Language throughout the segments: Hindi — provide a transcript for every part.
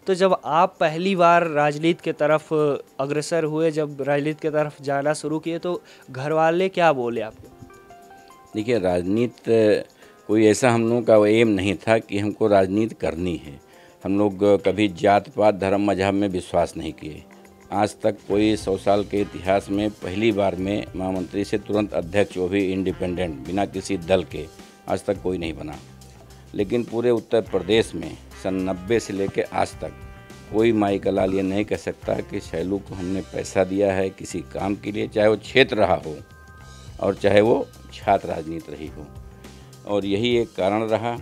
तो जब आप पहली बार राजनीति की तरफ अग्रसर हुए, जब राजनीति की तरफ जाना शुरू किए, तो घर वाले क्या बोले आपको? देखिए, राजनीति कोई ऐसा हम लोगों का एम नहीं था कि हमको राजनीति करनी है। हम लोग कभी जात पात धर्म मजहब में विश्वास नहीं किए। आज तक कोई 100 साल के इतिहास में पहली बार में महामंत्री से तुरंत अध्यक्ष, वो भी इंडिपेंडेंट, बिना किसी दल के, आज तक कोई नहीं बना। लेकिन पूरे उत्तर प्रदेश में सन 90 से लेकर आज तक कोई माई का लाल ये नहीं कह सकता कि शैलू को हमने पैसा दिया है किसी काम के लिए, चाहे वो क्षेत्र रहा हो और चाहे वो छात्र राजनीति रही हो। और यही एक कारण रहा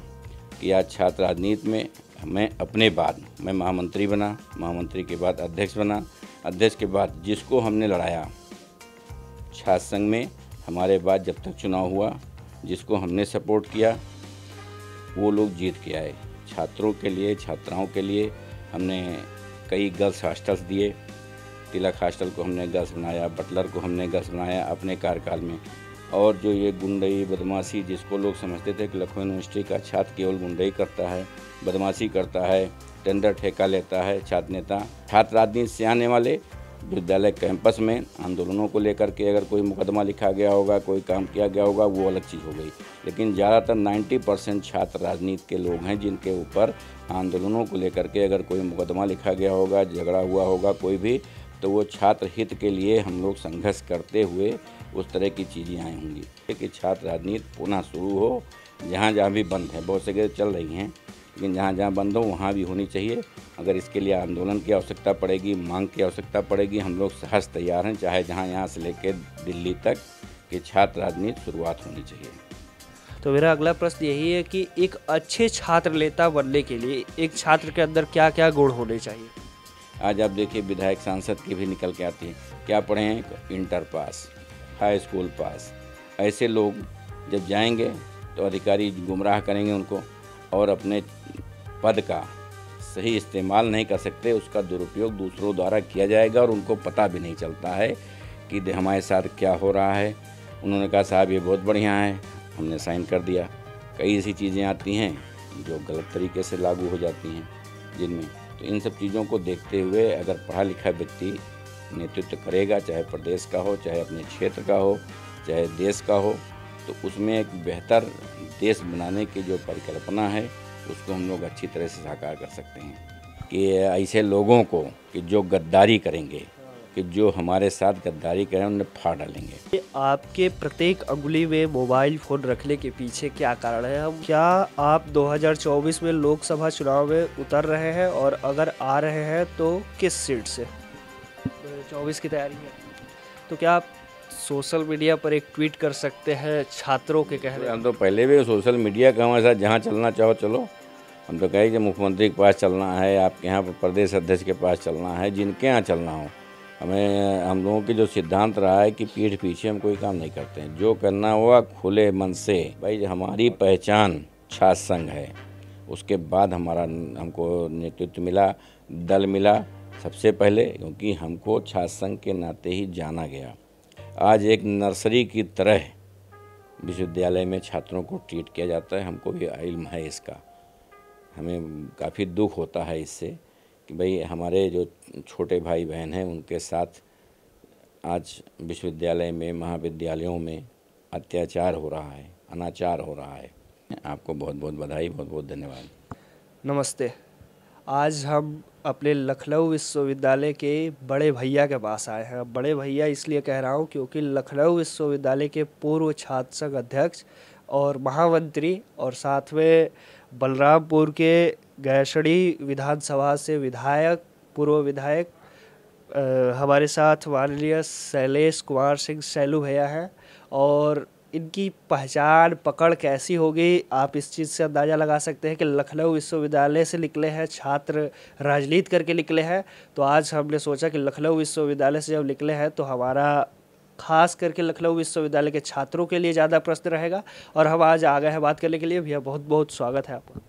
कि आज छात्र राजनीति में मैं अपने बाद मैं महामंत्री बना, महामंत्री के बाद अध्यक्ष बना, अध्यक्ष के बाद जिसको हमने लड़ाया छात्र संघ में, हमारे बाद जब तक चुनाव हुआ, जिसको हमने सपोर्ट किया वो लोग जीत के आए। छात्रों के लिए, छात्राओं के लिए हमने कई गर्ल्स हॉस्टल्स दिए। तिलक हॉस्टल को हमने गर्ल्स बनाया, बटलर को हमने गर्ल्स बनाया अपने कार्यकाल में। और जो ये गुंडई बदमाशी, जिसको लोग समझते थे कि लखनऊ यूनिवर्सिटी का छात्र केवल गुंडई करता है, बदमाशी करता है, टेंडर ठेका लेता है, छात्र नेता, छात्र राजनीति से आने वाले विद्यालय कैंपस में आंदोलनों को लेकर के अगर कोई मुकदमा लिखा गया होगा, कोई काम किया गया होगा, वो अलग चीज़ हो गई। लेकिन ज़्यादातर 90% छात्र राजनीति के लोग हैं जिनके ऊपर आंदोलनों को लेकर के अगर कोई मुकदमा लिखा गया होगा, झगड़ा हुआ होगा कोई भी, तो वो छात्र हित के लिए हम लोग संघर्ष करते हुए उस तरह की चीज़ें आई होंगी कि छात्र राजनीति पुनः शुरू हो। जहाँ जहाँ भी बंद है, बहुत से जगह चल रही हैं, लेकिन जहाँ जहाँ बंद हो वहाँ भी होनी चाहिए। अगर इसके लिए आंदोलन की आवश्यकता पड़ेगी, मांग की आवश्यकता पड़ेगी, हम लोग सहज तैयार हैं, चाहे जहाँ यहाँ से लेकर दिल्ली तक कि छात्र राजनीति शुरुआत होनी चाहिए। तो मेरा अगला प्रश्न यही है कि एक अच्छे छात्र नेता बनने के लिए एक छात्र के अंदर क्या क्या गुण होने चाहिए? आज आप देखिए, विधायक सांसद की भी निकल के आती है, क्या पढ़े हैं? इंटर पास, हाई स्कूल पास। ऐसे लोग जब जाएंगे तो अधिकारी गुमराह करेंगे उनको और अपने पद का सही इस्तेमाल नहीं कर सकते, उसका दुरुपयोग दूसरों द्वारा किया जाएगा और उनको पता भी नहीं चलता है कि हमारे साथ क्या हो रहा है। उन्होंने कहा साहब ये बहुत बढ़िया है, हमने साइन कर दिया। कई ऐसी चीज़ें आती हैं जो गलत तरीके से लागू हो जाती हैं जिनमें, तो इन सब चीज़ों को देखते हुए अगर पढ़ा लिखा व्यक्ति नेतृत्व करेगा, चाहे प्रदेश का हो, चाहे अपने क्षेत्र का हो, चाहे देश का हो, तो उसमें एक बेहतर देश बनाने की जो परिकल्पना है उसको हम लोग अच्छी तरह से साकार कर सकते हैं। कि ऐसे लोगों को कि जो गद्दारी करेंगे, कि जो हमारे साथ गद्दारी करें, उन्हें फाड़ डालेंगे। आपके प्रत्येक अंगुली में मोबाइल फ़ोन रखने के पीछे क्या कारण है? हम क्या आप 2024 में लोकसभा चुनाव में उतर रहे हैं, और अगर आ रहे हैं तो किस सीट से? 2024 की तैयारी है, तो क्या आप सोशल मीडिया पर एक ट्वीट कर सकते हैं छात्रों के कहने? हम तो पहले भी सोशल मीडिया का हमारे साथ जहाँ चलना चाहो चलो। हम तो कहें कि मुख्यमंत्री के पास चलना है, आपके यहाँ पर प्रदेश अध्यक्ष के पास चलना है, जिनके यहाँ चलना हो। हम लोगों के जो सिद्धांत रहा है कि पीठ पीछे हम कोई काम नहीं करते हैं, जो करना हुआ खुले मन से। भाई हमारी पहचान छात्र संघ है, उसके बाद हमको नेतृत्व मिला, दल मिला सबसे पहले, क्योंकि हमको छात्र संघ के नाते ही जाना गया। आज एक नर्सरी की तरह विश्वविद्यालय में छात्रों को ट्रीट किया जाता है, हमको भी इल्म है इसका। हमें काफ़ी दुख होता है इससे कि भाई हमारे जो छोटे भाई बहन हैं उनके साथ आज विश्वविद्यालय में, महाविद्यालयों में अत्याचार हो रहा है, अनाचार हो रहा है। आपको बहुत बहुत बधाई, बहुत बहुत धन्यवाद। नमस्ते। आज हम अपने लखनऊ विश्वविद्यालय के बड़े भैया के पास आए हैं। बड़े भैया इसलिए कह रहा हूँ क्योंकि लखनऊ विश्वविद्यालय के पूर्व छात्र संघ अध्यक्ष और महामंत्री, और साथ में बलरामपुर के गैसड़ी विधानसभा से विधायक, पूर्व विधायक हमारे साथ माननीय शैलेश कुमार सिंह शैलू भैया हैं। और इनकी पहचान पकड़ कैसी होगी, आप इस चीज़ से अंदाज़ा लगा सकते हैं कि लखनऊ विश्वविद्यालय से निकले हैं छात्र, राजनीति करके निकले हैं। तो आज हमने सोचा कि लखनऊ विश्वविद्यालय से जब निकले हैं तो हमारा खास करके लखनऊ विश्वविद्यालय के छात्रों के लिए ज़्यादा प्रश्न रहेगा, और हम आज आ गए हैं बात करने के लिए। भैया बहुत बहुत स्वागत है आपका।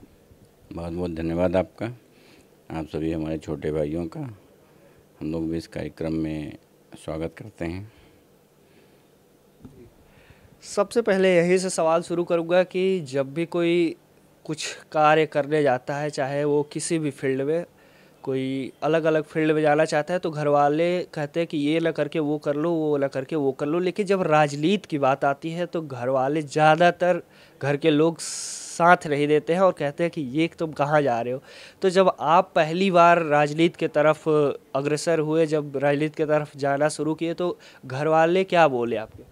बहुत बहुत धन्यवाद आपका, आप सभी हमारे छोटे भाइयों का। हम लोग भी इस कार्यक्रम में स्वागत करते हैं। सबसे पहले यहीं से सवाल शुरू करूंगा कि जब भी कोई कुछ कार्य करने जाता है, चाहे वो किसी भी फील्ड में, कोई अलग अलग फील्ड में जाना चाहता है तो घर वाले कहते हैं कि ये ना करके वो कर लो, वो ना करके वो कर लो। लेकिन जब राजनीति की बात आती है तो घर वाले ज़्यादातर, घर के लोग साथ नहीं देते हैं और कहते हैं कि ये तुम कहाँ जा रहे हो। तो जब आप पहली बार राजनीति के तरफ अग्रसर हुए, जब राजनीति की तरफ जाना शुरू किए, तो घर वाले क्या बोले आपके?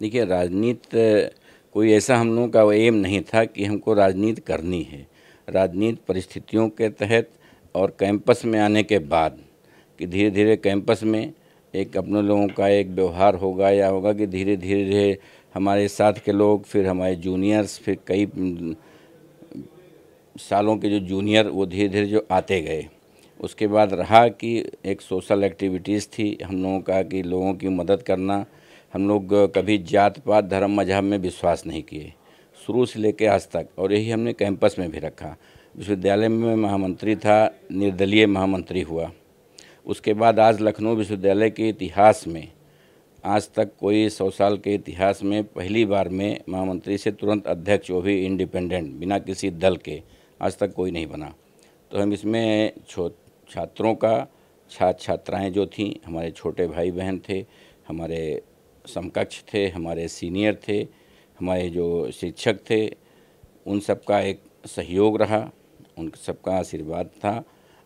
देखिए, राजनीति कोई ऐसा हम लोगों का एम नहीं था कि हमको राजनीति करनी है। राजनीति परिस्थितियों के तहत और कैंपस में आने के बाद कि धीरे धीरे कैंपस में एक अपने लोगों का एक व्यवहार होगा या होगा कि धीरे धीरे हमारे साथ के लोग, फिर हमारे जूनियर्स, फिर कई सालों के जो जूनियर वो धीरे धीरे जो आते गए। उसके बाद रहा कि एक सोशल एक्टिविटीज़ थी हम लोगों का कि लोगों की मदद करना। हम लोग कभी जात पात धर्म मजहब में विश्वास नहीं किए शुरू से लेकर आज तक, और यही हमने कैंपस में भी रखा। विश्वविद्यालय में मैं महामंत्री था, निर्दलीय महामंत्री हुआ। उसके बाद आज लखनऊ विश्वविद्यालय के इतिहास में आज तक कोई 100 साल के इतिहास में पहली बार में महामंत्री से तुरंत अध्यक्ष, वो भी इंडिपेंडेंट, बिना किसी दल के, आज तक कोई नहीं बना। तो हम इसमें छात्रों का, छात्र छात्राएँ जो थीं, हमारे छोटे भाई बहन थे, हमारे समकक्ष थे, हमारे सीनियर थे, हमारे जो शिक्षक थे, उन सब का एक सहयोग रहा, उन सबका आशीर्वाद था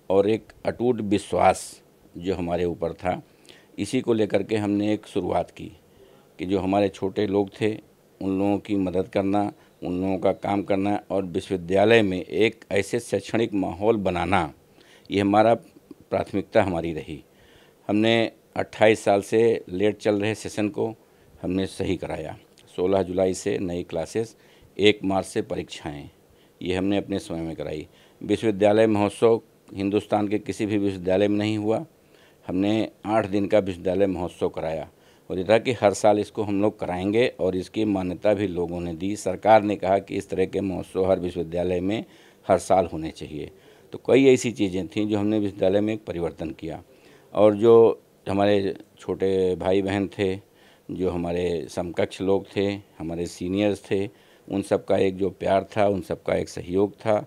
और एक अटूट विश्वास जो हमारे ऊपर था। इसी को लेकर के हमने एक शुरुआत की कि जो हमारे छोटे लोग थे उन लोगों की मदद करना, उन लोगों का काम करना और विश्वविद्यालय में एक ऐसे शैक्षणिक माहौल बनाना, ये हमारा प्राथमिकता हमारी रही। हमने 28 साल से लेट चल रहे सेशन को हमने सही कराया। 16 जुलाई से नई क्लासेस, 1 मार्च से परीक्षाएं, ये हमने अपने समय में कराई। विश्वविद्यालय महोत्सव हिंदुस्तान के किसी भी विश्वविद्यालय में नहीं हुआ। हमने 8 दिन का विश्वविद्यालय महोत्सव कराया और ये था कि हर साल इसको हम लोग कराएंगे और इसकी मान्यता भी लोगों ने दी। सरकार ने कहा कि इस तरह के महोत्सव हर विश्वविद्यालय में हर साल होने चाहिए। तो कई ऐसी चीज़ें थीं जो हमने विश्वविद्यालय में एक परिवर्तन किया। और जो हमारे छोटे भाई बहन थे, जो हमारे समकक्ष लोग थे, हमारे सीनियर्स थे, उन सब का एक जो प्यार था, उन सब का एक सहयोग था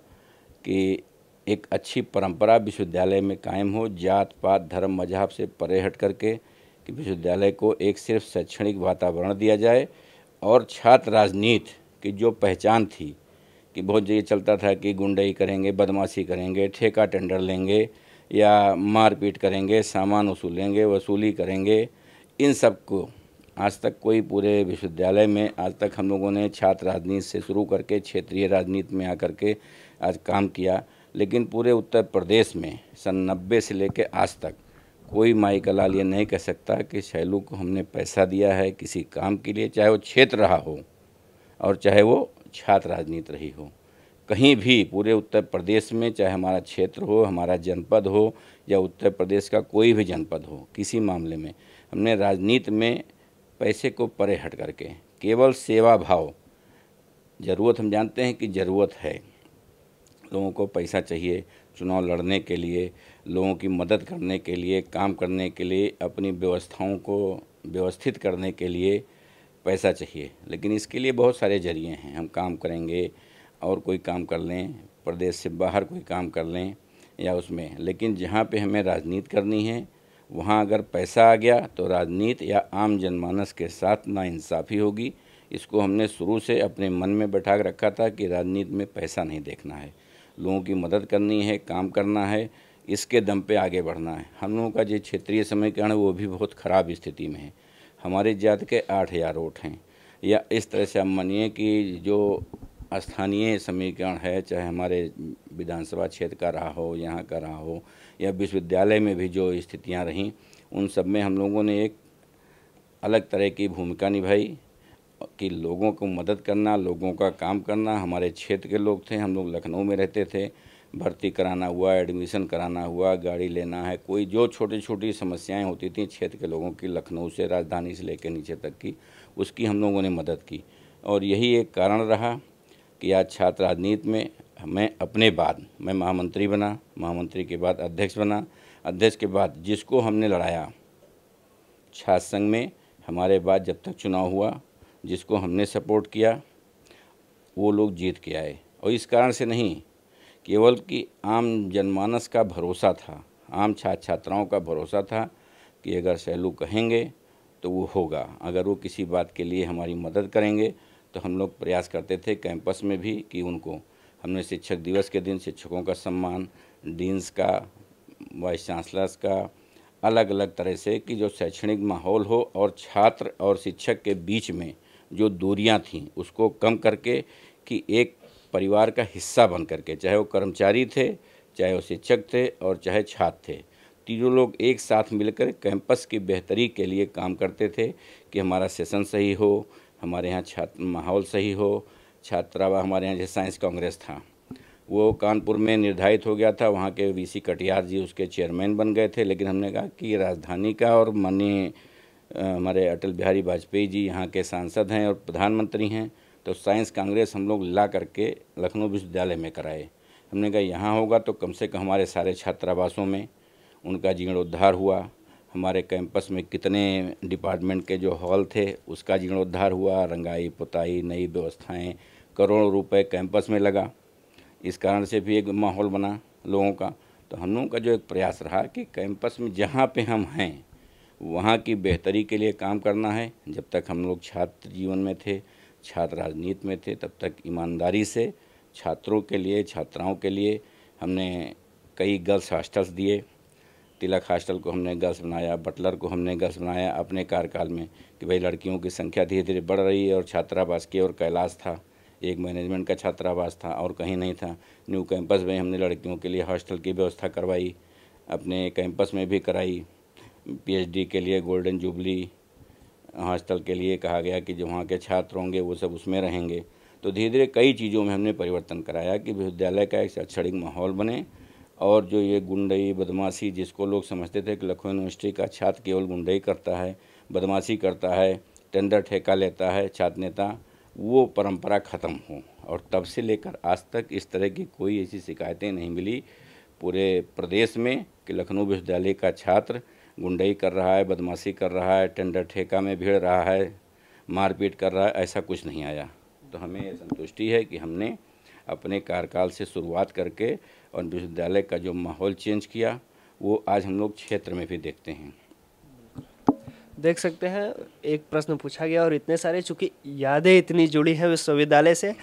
कि एक अच्छी परंपरा विश्वविद्यालय में कायम हो, जात पात धर्म मजहब से परे हट करके, कि विश्वविद्यालय को एक सिर्फ शैक्षणिक वातावरण दिया जाए। और छात्र राजनीति की जो पहचान थी कि बहुत ये चलता था कि गुंडई करेंगे, बदमाशी करेंगे, ठेका टेंडर लेंगे या मारपीट करेंगे, सामान वसूलेंगे, वसूली करेंगे, इन सब को आज तक कोई पूरे विश्वविद्यालय में, आज तक हम लोगों ने छात्र राजनीति से शुरू करके क्षेत्रीय राजनीति में आकर के आज काम किया। लेकिन पूरे उत्तर प्रदेश में सन 90 से लेकर आज तक कोई माई का लाल ये नहीं कह सकता कि शैलू को हमने पैसा दिया है किसी काम के लिए, चाहे वो क्षेत्र रहा हो और चाहे वो छात्र राजनीति रही हो। कहीं भी पूरे उत्तर प्रदेश में, चाहे हमारा क्षेत्र हो, हमारा जनपद हो या उत्तर प्रदेश का कोई भी जनपद हो, किसी मामले में हमने राजनीति में पैसे को परे हट करके केवल सेवा भाव, ज़रूरत, हम जानते हैं कि ज़रूरत है, लोगों को पैसा चाहिए चुनाव लड़ने के लिए, लोगों की मदद करने के लिए, काम करने के लिए, अपनी व्यवस्थाओं को व्यवस्थित करने के लिए पैसा चाहिए। लेकिन इसके लिए बहुत सारे जरिए हैं। हम काम करेंगे और कोई काम कर लें, प्रदेश से बाहर कोई काम कर लें या उसमें, लेकिन जहाँ पे हमें राजनीति करनी है वहाँ अगर पैसा आ गया तो राजनीति या आम जनमानस के साथ नाइंसाफ़ी होगी। इसको हमने शुरू से अपने मन में बैठा के रखा था कि राजनीति में पैसा नहीं देखना है, लोगों की मदद करनी है, काम करना है, इसके दम पे आगे बढ़ना है। हम लोगों का जो क्षेत्रीय समीकरण है वो भी बहुत ख़राब स्थिति में है। हमारे जात के 8000 वोट हैं, या इस तरह से हम मानिए कि जो स्थानीय समीकरण है, चाहे हमारे विधानसभा क्षेत्र का रहा हो, यहाँ का रहा हो, या विश्वविद्यालय में भी जो स्थितियाँ रहीं, उन सब में हम लोगों ने एक अलग तरह की भूमिका निभाई कि लोगों को मदद करना, लोगों का काम करना। हमारे क्षेत्र के लोग थे, हम लोग लखनऊ में रहते थे, भर्ती कराना हुआ, एडमिशन कराना हुआ, गाड़ी लेना है, कोई जो छोटी छोटी समस्याएं होती थी क्षेत्र के लोगों की, लखनऊ से, राजधानी से लेकर नीचे तक की, उसकी हम लोगों ने मदद की। और यही एक कारण रहा कि आज छात्र राजनीति में मैं अपने बाद मैं महामंत्री बना, महामंत्री के बाद अध्यक्ष बना, अध्यक्ष के बाद जिसको हमने लड़ाया छात्र संघ में, हमारे बाद जब तक चुनाव हुआ, जिसको हमने सपोर्ट किया वो लोग जीत के आए। और इस कारण से नहीं केवल कि आम जनमानस का भरोसा था, आम छात्र छात्राओं का भरोसा था कि अगर सैलू कहेंगे तो वो होगा, अगर वो किसी बात के लिए हमारी मदद करेंगे तो हम लोग प्रयास करते थे कैंपस में भी कि उनको हमने शिक्षक दिवस के दिन शिक्षकों का सम्मान, डीन्स का, वाइस चांसलर्स का, अलग अलग तरह से कि जो शैक्षणिक माहौल हो और छात्र और शिक्षक के बीच में जो दूरियां थीं उसको कम करके कि एक परिवार का हिस्सा बन करके, चाहे वो कर्मचारी थे, चाहे वो शिक्षक थे और चाहे छात्र थे, तीनों लोग एक साथ मिलकर कैंपस की बेहतरी के लिए काम करते थे कि हमारा सेशन सही हो, हमारे यहाँ छात्र माहौल सही हो। छात्रावास हमारे यहाँ जैसे साइंस कांग्रेस था वो कानपुर में निर्धारित हो गया था, वहाँ के वीसी कटियार जी उसके चेयरमैन बन गए थे, लेकिन हमने कहा कि राजधानी का और माननीय हमारे अटल बिहारी वाजपेयी जी यहाँ के सांसद हैं और प्रधानमंत्री हैं, तो साइंस कांग्रेस हम लोग ला करके लखनऊ विश्वविद्यालय में कराए। हमने कहा यहाँ होगा तो कम से कम हमारे सारे छात्रावासों में उनका जीर्णोद्धार हुआ, हमारे कैंपस में कितने डिपार्टमेंट के जो हॉल थे उसका जीर्णोद्धार हुआ, रंगाई पुताई नई व्यवस्थाएं, करोड़ों रुपए कैंपस में लगा। इस कारण से भी एक माहौल बना लोगों का। तो हम लोगों का जो एक प्रयास रहा कि कैंपस में जहाँ पे हम हैं वहाँ की बेहतरी के लिए काम करना है। जब तक हम लोग छात्र जीवन में थे, छात्र राजनीति में थे, तब तक ईमानदारी से छात्रों के लिए, छात्राओं के लिए हमने कई गर्ल्स हॉस्टल्स दिए। तिलक हॉस्टल को हमने गर्ल्स बनाया, बटलर को हमने गर्ल्स बनाया अपने कार्यकाल में कि भाई लड़कियों की संख्या धीरे धीरे बढ़ रही है। और छात्रावास की और कैलाश था, एक मैनेजमेंट का छात्रावास था और कहीं नहीं था। न्यू कैंपस में हमने लड़कियों के लिए हॉस्टल की व्यवस्था करवाई, अपने कैंपस में भी कराई। पीएचडी के लिए गोल्डन जुबली हॉस्टल के लिए कहा गया कि जो वहाँ के छात्र होंगे वो सब उसमें रहेंगे। तो धीरे धीरे कई चीज़ों में हमने परिवर्तन कराया कि विश्वविद्यालय का एक शैक्षणिक माहौल बने और जो ये गुंडई बदमाशी, जिसको लोग समझते थे कि लखनऊ यूनिवर्सिटी का छात्र केवल गुंडई करता है, बदमाशी करता है, टेंडर ठेका लेता है छात्र नेता, वो परंपरा ख़त्म हो। और तब से लेकर आज तक इस तरह की कोई ऐसी शिकायतें नहीं मिली पूरे प्रदेश में कि लखनऊ विश्वविद्यालय का छात्र गुंडई कर रहा है, बदमाशी कर रहा है, टेंडर ठेका में भिड़ रहा है, मारपीट कर रहा है, ऐसा कुछ नहीं आया। तो हमें ये संतुष्टि है कि हमने अपने कार्यकाल से शुरुआत करके और विश्वविद्यालय का जो माहौल चेंज किया वो आज हम लोग क्षेत्र में भी देखते हैं। देख सकते हैं, एक प्रश्न पूछा गया और इतने सारे, चूँकि यादें इतनी जुड़ी हैं विश्वविद्यालय से,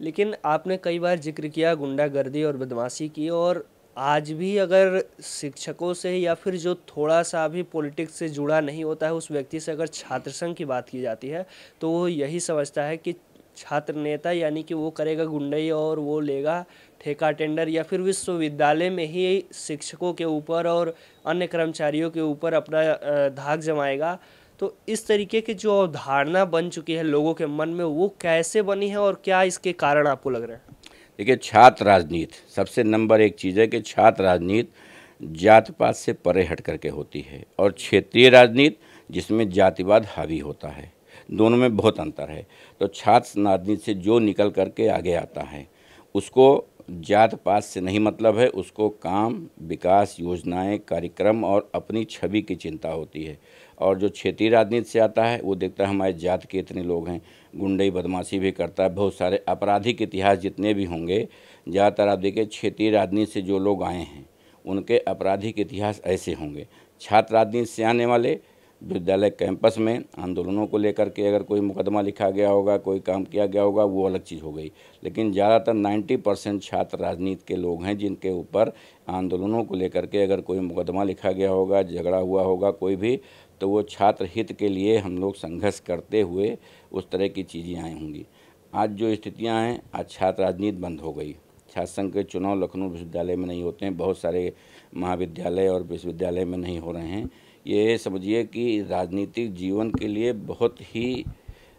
लेकिन आपने कई बार जिक्र किया गुंडागर्दी और बदमाशी की, और आज भी अगर शिक्षकों से या फिर जो थोड़ा सा भी पॉलिटिक्स से जुड़ा नहीं होता है उस व्यक्ति से अगर छात्र संघ की बात की जाती है तो वो यही समझता है कि छात्र नेता यानी कि वो करेगा गुंडई और वो लेगा ठेका टेंडर, या फिर विश्वविद्यालय में ही शिक्षकों के ऊपर और अन्य कर्मचारियों के ऊपर अपना धाक जमाएगा। तो इस तरीके की जो अवधारणा बन चुकी है लोगों के मन में, वो कैसे बनी है और क्या इसके कारण आपको लग रहा है? देखिए, छात्र राजनीति सबसे नंबर एक चीज़ है कि छात्र राजनीति जात पात से परे हट करके होती है और क्षेत्रीय राजनीति जिसमें जातिवाद हावी होता है, दोनों में बहुत अंतर है। तो छात्र राजनीति से जो निकल करके आगे आता है उसको जात पात से नहीं मतलब है, उसको काम, विकास योजनाएं, कार्यक्रम और अपनी छवि की चिंता होती है। और जो क्षेत्रीय राजनीति से आता है वो देखता है हमारे जात के इतने लोग हैं, गुंडई बदमाशी भी करता है, बहुत सारे आपराधिक इतिहास जितने भी होंगे, ज़्यादातर आप देखिए क्षेत्रीय राजनीति से जो लोग आए हैं उनके आपराधिक इतिहास ऐसे होंगे। छात्र राजनीति से आने वाले विद्यालय कैंपस में आंदोलनों को लेकर के अगर कोई मुकदमा लिखा गया होगा, कोई काम किया गया होगा, वो अलग चीज़ हो गई। लेकिन ज़्यादातर 90% छात्र राजनीति के लोग हैं जिनके ऊपर आंदोलनों को लेकर के अगर कोई मुकदमा लिखा गया होगा, झगड़ा हुआ होगा कोई भी, तो वो छात्र हित के लिए हम लोग संघर्ष करते हुए उस तरह की चीज़ें आई होंगी। आज जो स्थितियाँ हैं, आज छात्र राजनीति बंद हो गई। छात्र संघ के चुनाव लखनऊ विश्वविद्यालय में नहीं होते हैं, बहुत सारे महाविद्यालय और विश्वविद्यालय में नहीं हो रहे हैं। ये समझिए कि राजनीतिक जीवन के लिए बहुत ही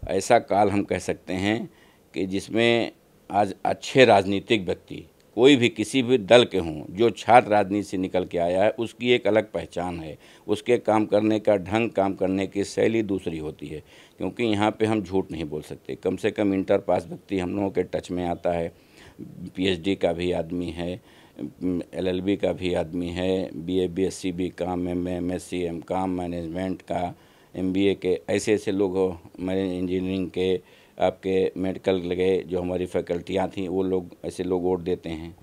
ऐसा काल हम कह सकते हैं कि जिसमें आज अच्छे राजनीतिक व्यक्ति कोई भी किसी भी दल के हों, जो छात्र राजनीति से निकल के आया है उसकी एक अलग पहचान है, उसके काम करने का ढंग, काम करने की शैली दूसरी होती है। क्योंकि यहाँ पे हम झूठ नहीं बोल सकते, कम से कम इंटर पास व्यक्ति हम लोगों के टच में आता है, पीएचडी का भी आदमी है, एलएलबी का भी आदमी है, बीए बीएससी भी काम, एमएससी एमकॉम मैनेजमेंट का, एमबीए के, ऐसे ऐसे लोग हो, मैंने इंजीनियरिंग के, आपके मेडिकल लगे जो हमारी फैकल्टियाँ थी, वो लोग ऐसे लोग वोट देते हैं।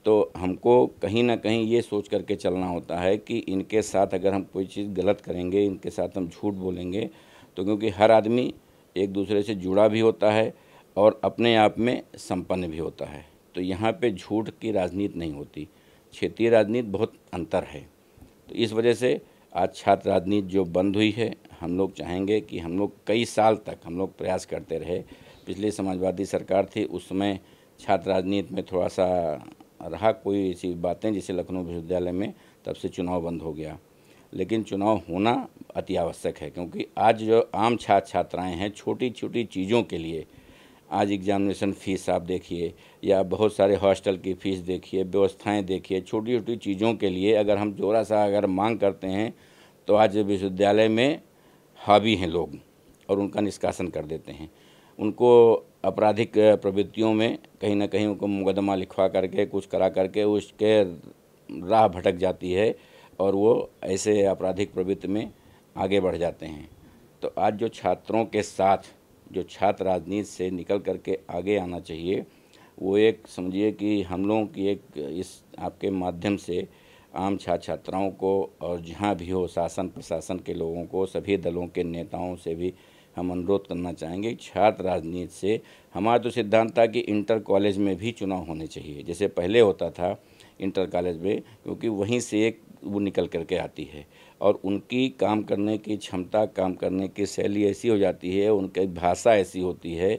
तो हमको कहीं ना कहीं ये सोच करके चलना होता है कि इनके साथ अगर हम कोई चीज़ गलत करेंगे, इनके साथ हम झूठ बोलेंगे, तो क्योंकि हर आदमी एक दूसरे से जुड़ा भी होता है और अपने आप में संपन्न भी होता है। तो यहाँ पे झूठ की राजनीति नहीं होती, क्षेत्रीय राजनीति बहुत अंतर है। तो इस वजह से आज छात्र राजनीति जो बंद हुई है, हम लोग चाहेंगे कि हम लोग कई साल तक हम लोग प्रयास करते रहे। पिछली समाजवादी सरकार थी, उस समय छात्र राजनीति में थोड़ा सा रहा कोई ऐसी बातें, जैसे लखनऊ विश्वविद्यालय में तब से चुनाव बंद हो गया। लेकिन चुनाव होना अति आवश्यक है, क्योंकि आज जो आम छात्र छात्राएँ हैं, छोटी छोटी चीज़ों के लिए आज एग्जामिनेशन फ़ीस आप देखिए, या बहुत सारे हॉस्टल की फ़ीस देखिए, व्यवस्थाएं देखिए, छोटी छोटी चीज़ों के लिए अगर हम थोड़ा सा अगर मांग करते हैं तो आज विश्वविद्यालय में हावी हैं लोग और उनका निष्कासन कर देते हैं। उनको आपराधिक प्रवृत्तियों में कहीं ना कहीं उनको मुकदमा लिखवा करके कुछ करा करके उसके राह भटक जाती है और वो ऐसे आपराधिक प्रवृत्ति में आगे बढ़ जाते हैं। तो आज जो छात्रों के साथ जो छात्र राजनीति से निकल करके आगे आना चाहिए, वो एक समझिए कि हम लोगों की एक इस आपके माध्यम से आम छात्र छात्राओं को और जहाँ भी हो शासन प्रशासन के लोगों को, सभी दलों के नेताओं से भी हम अनुरोध करना चाहेंगे। छात्र राजनीति से हमारा तो सिद्धांत था कि इंटर कॉलेज में भी चुनाव होने चाहिए, जैसे पहले होता था इंटर कॉलेज में, क्योंकि वहीं से एक वो निकल करके आती है और उनकी काम करने की क्षमता, काम करने की शैली ऐसी हो जाती है, उनकी भाषा ऐसी होती है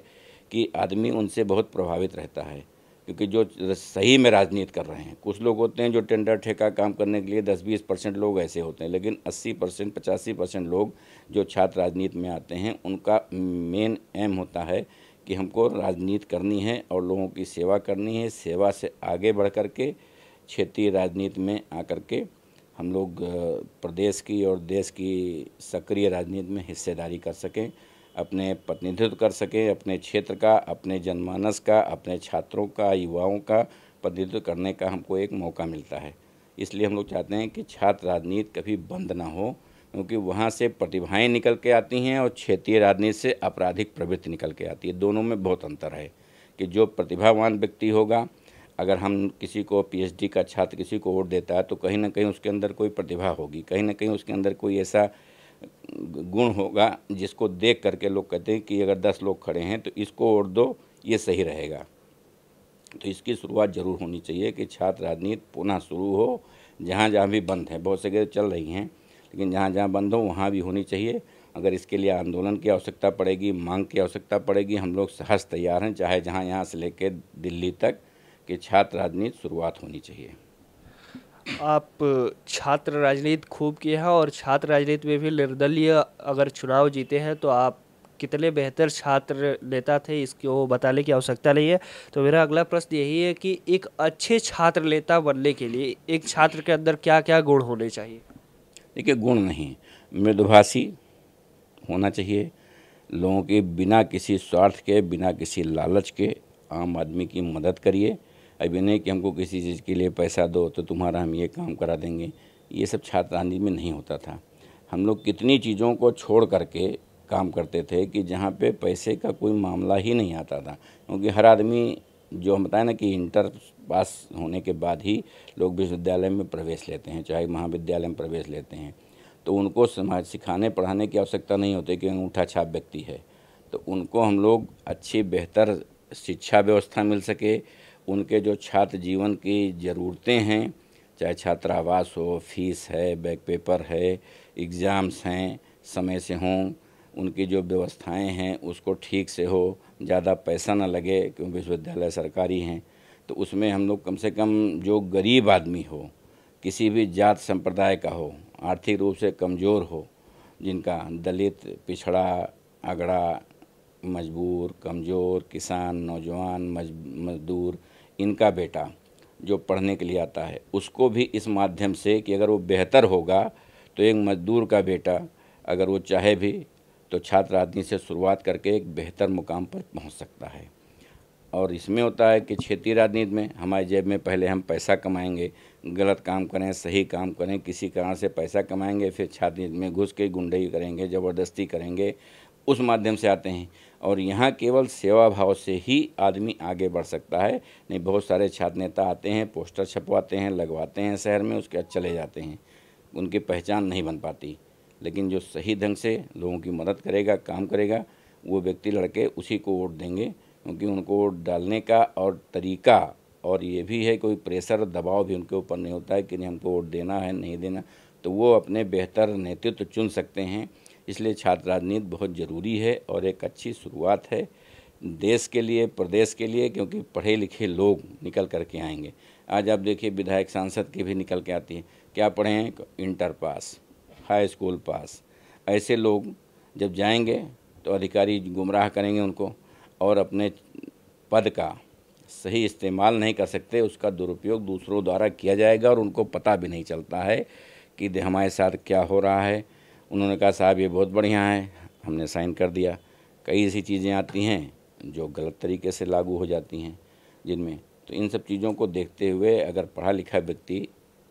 कि आदमी उनसे बहुत प्रभावित रहता है। क्योंकि जो सही में राजनीति कर रहे हैं, कुछ लोग होते हैं जो टेंडर ठेका काम करने के लिए 10-20% लोग ऐसे होते हैं, लेकिन 80% 85% लोग जो छात्र राजनीति में आते हैं, उनका मेन एम होता है कि हमको राजनीति करनी है और लोगों की सेवा करनी है। सेवा से आगे बढ़ कर के क्षेत्रीय राजनीति में आकर के हम लोग प्रदेश की और देश की सक्रिय राजनीति में हिस्सेदारी कर सकें, अपने प्रतिनिधित्व कर सकें, अपने क्षेत्र का, अपने जनमानस का, अपने छात्रों का, युवाओं का प्रतिनिधित्व करने का हमको एक मौका मिलता है। इसलिए हम लोग चाहते हैं कि छात्र राजनीति कभी बंद ना हो, क्योंकि वहाँ से प्रतिभाएं निकल के आती हैं और क्षेत्रीय राजनीति से आपराधिक प्रवृत्ति निकल के आती है। दोनों में बहुत अंतर है कि जो प्रतिभावान व्यक्ति होगा, अगर हम किसी को पीएचडी का छात्र किसी को वोट देता है तो कहीं ना कहीं उसके अंदर कोई प्रतिभा होगी, कहीं ना कहीं उसके अंदर कोई ऐसा गुण होगा जिसको देख करके लोग कहते हैं कि अगर 10 लोग खड़े हैं तो इसको वोट दो, ये सही रहेगा। तो इसकी शुरुआत जरूर होनी चाहिए कि छात्र राजनीति पुनः शुरू हो। जहाँ जहाँ भी बंद है, बहुत जगह चल रही हैं, लेकिन जहाँ जहाँ बंद हो वहाँ भी होनी चाहिए। अगर इसके लिए आंदोलन की आवश्यकता पड़ेगी, मांग की आवश्यकता पड़ेगी, हम लोग सहज तैयार हैं, चाहे जहाँ यहाँ से लेकर दिल्ली तक कि छात्र राजनीति शुरुआत होनी चाहिए। आप छात्र राजनीति खूब किए हैं और छात्र राजनीति में भी निर्दलीय अगर चुनाव जीते हैं, तो आप कितने बेहतर छात्र नेता थे इसको बताने की आवश्यकता नहीं है। तो मेरा अगला प्रश्न यही है कि एक अच्छे छात्र नेता बनने के लिए एक छात्र के अंदर क्या क्या गुण होने चाहिए? देखिए, गुण नहीं, मृदुभाषी होना चाहिए, लोगों के बिना किसी स्वार्थ के, बिना किसी लालच के आम आदमी की मदद करिए। अभी नहीं कि हमको किसी चीज़ के लिए पैसा दो तो तुम्हारा हम ये काम करा देंगे, ये सब छात्र राजनीति में नहीं होता था। हम लोग कितनी चीज़ों को छोड़ करके काम करते थे कि जहाँ पे पैसे का कोई मामला ही नहीं आता था, क्योंकि हर आदमी जो हम बताएं ना कि इंटर पास होने के बाद ही लोग विश्वविद्यालय में प्रवेश लेते हैं, चाहे महाविद्यालय में प्रवेश लेते हैं, तो उनको समाज सिखाने पढ़ाने की आवश्यकता नहीं होती कि अंगूठा छाप व्यक्ति है। तो उनको हम लोग अच्छी बेहतर शिक्षा व्यवस्था मिल सके, उनके जो छात्र जीवन की ज़रूरतें हैं, चाहे छात्रावास हो, फीस है, बैक पेपर है, एग्ज़ाम्स हैं, समय से हों, उनकी जो व्यवस्थाएं हैं उसको ठीक से हो, ज़्यादा पैसा ना लगे क्योंकि विश्वविद्यालय सरकारी हैं। तो उसमें हम लोग कम से कम जो गरीब आदमी हो, किसी भी जात संप्रदाय का हो, आर्थिक रूप से कमज़ोर हो, जिनका दलित, पिछड़ा, अगड़ा, मजबूर, कमज़ोर, किसान, नौजवान, मजदूर, इनका बेटा जो पढ़ने के लिए आता है, उसको भी इस माध्यम से कि अगर वो बेहतर होगा तो एक मजदूर का बेटा अगर वो चाहे भी तो छात्र राजनीति से शुरुआत करके एक बेहतर मुकाम पर पहुंच सकता है। और इसमें होता है कि क्षेत्रीय राजनीति में हमारी जेब में पहले हम पैसा कमाएंगे, गलत काम करें, सही काम करें, किसी कारण से पैसा कमाएंगे, फिर छात्र राजनीति में घुस के गुंडई करेंगे, ज़बरदस्ती करेंगे, उस माध्यम से आते हैं। और यहाँ केवल सेवा भाव से ही आदमी आगे बढ़ सकता है। नहीं, बहुत सारे छात्र नेता आते हैं, पोस्टर छपवाते हैं, लगवाते हैं शहर में, उसके बाद चले जाते हैं, उनकी पहचान नहीं बन पाती। लेकिन जो सही ढंग से लोगों की मदद करेगा, काम करेगा, वो व्यक्ति लड़के उसी को वोट देंगे, क्योंकि उनको वोट डालने का और तरीका, और ये भी है कोई प्रेशर दबाव भी उनके ऊपर नहीं होता है कि नहीं हमको वोट देना है, नहीं देना, तो वो अपने बेहतर नेतृत्व चुन सकते हैं। इसलिए छात्र राजनीति बहुत ज़रूरी है और एक अच्छी शुरुआत है देश के लिए, प्रदेश के लिए, क्योंकि पढ़े लिखे लोग निकल कर के आएंगे। आज आप देखिए विधायक सांसद की भी निकल के आती है, क्या पढ़े हैं, इंटर पास, हाई स्कूल पास। ऐसे लोग जब जाएंगे तो अधिकारी गुमराह करेंगे उनको, और अपने पद का सही इस्तेमाल नहीं कर सकते, उसका दुरुपयोग दूसरों द्वारा किया जाएगा और उनको पता भी नहीं चलता है कि हमारे साथ क्या हो रहा है। उन्होंने कहा साहब ये बहुत बढ़िया है, हमने साइन कर दिया। कई ऐसी चीज़ें आती हैं जो गलत तरीके से लागू हो जाती हैं जिनमें, तो इन सब चीज़ों को देखते हुए अगर पढ़ा लिखा व्यक्ति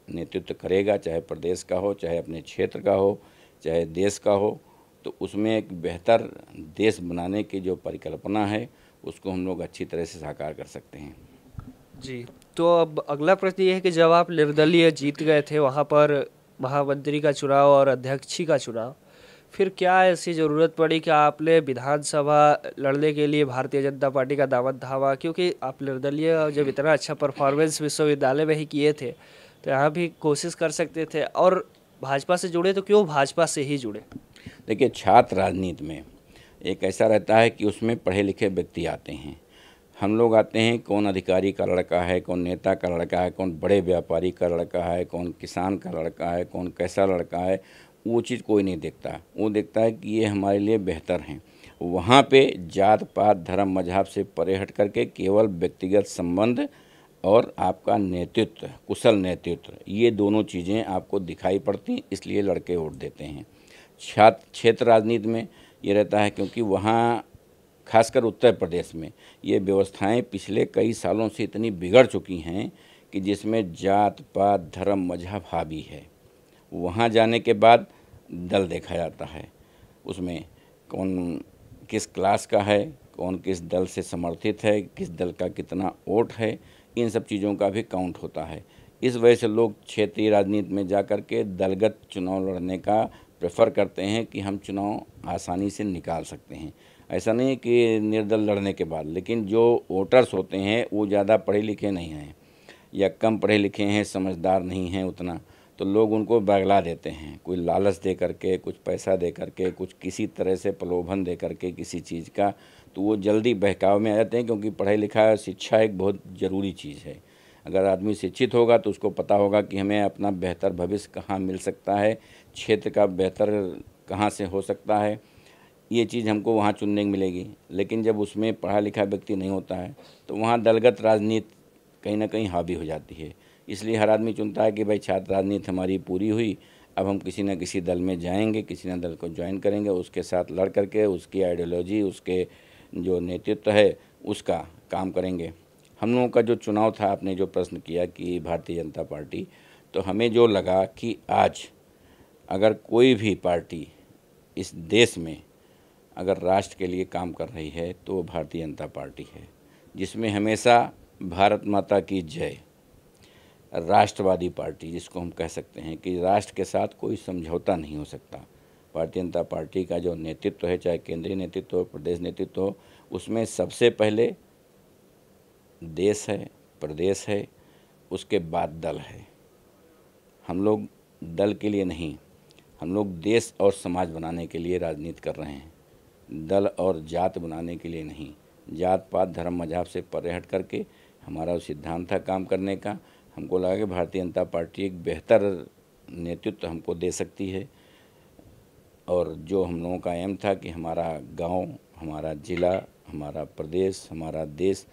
नेतृत्व करेगा, चाहे प्रदेश का हो, चाहे अपने क्षेत्र का हो, चाहे देश का हो, तो उसमें एक बेहतर देश बनाने की जो परिकल्पना है उसको हम लोग अच्छी तरह से साकार कर सकते हैं। जी, तो अब अगला प्रश्न ये है कि जब आप निर्दलीय जीत गए थे वहाँ पर महामंत्री का चुनाव और अध्यक्षी का चुनाव, फिर क्या ऐसी ज़रूरत पड़ी कि आपने विधानसभा लड़ने के लिए भारतीय जनता पार्टी का दामन थामा? क्योंकि आप निर्दलीय जब इतना अच्छा परफॉर्मेंस विश्वविद्यालय में ही किए थे तो यहाँ भी कोशिश कर सकते थे, और भाजपा से जुड़े तो क्यों भाजपा से ही जुड़े? देखिए, छात्र राजनीति में एक ऐसा रहता है कि उसमें पढ़े लिखे व्यक्ति आते हैं। हम लोग आते हैं, कौन अधिकारी का लड़का है, कौन नेता का लड़का है, कौन बड़े व्यापारी का लड़का है, कौन किसान का लड़का है, कौन कैसा लड़का है, वो चीज़ कोई नहीं देखता। वो देखता है कि ये हमारे लिए बेहतर हैं। वहाँ पे जात पात धर्म मजहब से परे हट करके केवल व्यक्तिगत संबंध और आपका नेतृत्व, कुशल नेतृत्व, ये दोनों चीज़ें आपको दिखाई पड़ती, इसलिए लड़के वोट देते हैं। छात्र क्षेत्र राजनीति में ये रहता है, क्योंकि वहाँ खासकर उत्तर प्रदेश में ये व्यवस्थाएं पिछले कई सालों से इतनी बिगड़ चुकी हैं कि जिसमें जात पात धर्म मजहब हावी है। वहाँ जाने के बाद दल देखा जाता है, उसमें कौन किस क्लास का है, कौन किस दल से समर्थित है, किस दल का कितना वोट है, इन सब चीज़ों का भी काउंट होता है। इस वजह से लोग क्षेत्रीय राजनीति में जा कर के दलगत चुनाव लड़ने का प्रेफर करते हैं कि हम चुनाव आसानी से निकाल सकते हैं। ऐसा नहीं कि निर्दल लड़ने के बाद, लेकिन जो वोटर्स होते हैं वो ज़्यादा पढ़े लिखे नहीं हैं या कम पढ़े लिखे हैं, समझदार नहीं हैं उतना, तो लोग उनको बगला देते हैं, कोई लालच दे करके, कुछ पैसा दे करके, कुछ किसी तरह से प्रलोभन दे करके किसी चीज़ का, तो वो जल्दी बहकाव में आ जाते हैं। क्योंकि पढ़ाई लिखा शिक्षा एक बहुत ज़रूरी चीज़ है। अगर आदमी शिक्षित होगा तो उसको पता होगा कि हमें अपना बेहतर भविष्य कहाँ मिल सकता है, क्षेत्र का बेहतर कहाँ से हो सकता है, ये चीज़ हमको वहाँ चुनने को मिलेगी। लेकिन जब उसमें पढ़ा लिखा व्यक्ति नहीं होता है तो वहाँ दलगत राजनीति कहीं ना कहीं हावी हो जाती है। इसलिए हर आदमी चुनता है कि भाई छात्र राजनीति हमारी पूरी हुई, अब हम किसी न किसी दल में जाएंगे, किसी न दल को ज्वाइन करेंगे, उसके साथ लड़ करके उसकी आइडियोलॉजी, उसके जो नेतृत्व है उसका काम करेंगे। हम लोगों का जो चुनाव था, आपने जो प्रश्न किया कि भारतीय जनता पार्टी, तो हमें जो लगा कि आज अगर कोई भी पार्टी इस देश में अगर राष्ट्र के लिए काम कर रही है तो भारतीय जनता पार्टी है, जिसमें हमेशा भारत माता की जय, राष्ट्रवादी पार्टी जिसको हम कह सकते हैं कि राष्ट्र के साथ कोई समझौता नहीं हो सकता। भारतीय जनता पार्टी का जो नेतृत्व है, चाहे केंद्रीय नेतृत्व हो, प्रदेश नेतृत्व हो, उसमें सबसे पहले देश है, प्रदेश है, उसके बाद दल है। हम लोग दल के लिए नहीं, हम लोग देश और समाज बनाने के लिए राजनीति कर रहे हैं, दल और जात बनाने के लिए नहीं। जात पात धर्म मजहब से परे हट करके हमारा सिद्धांत था काम करने का। हमको लगा कि भारतीय जनता पार्टी एक बेहतर नेतृत्व हमको दे सकती है, और जो हम लोगों का एम था कि हमारा गांव, हमारा ज़िला, हमारा प्रदेश, हमारा देश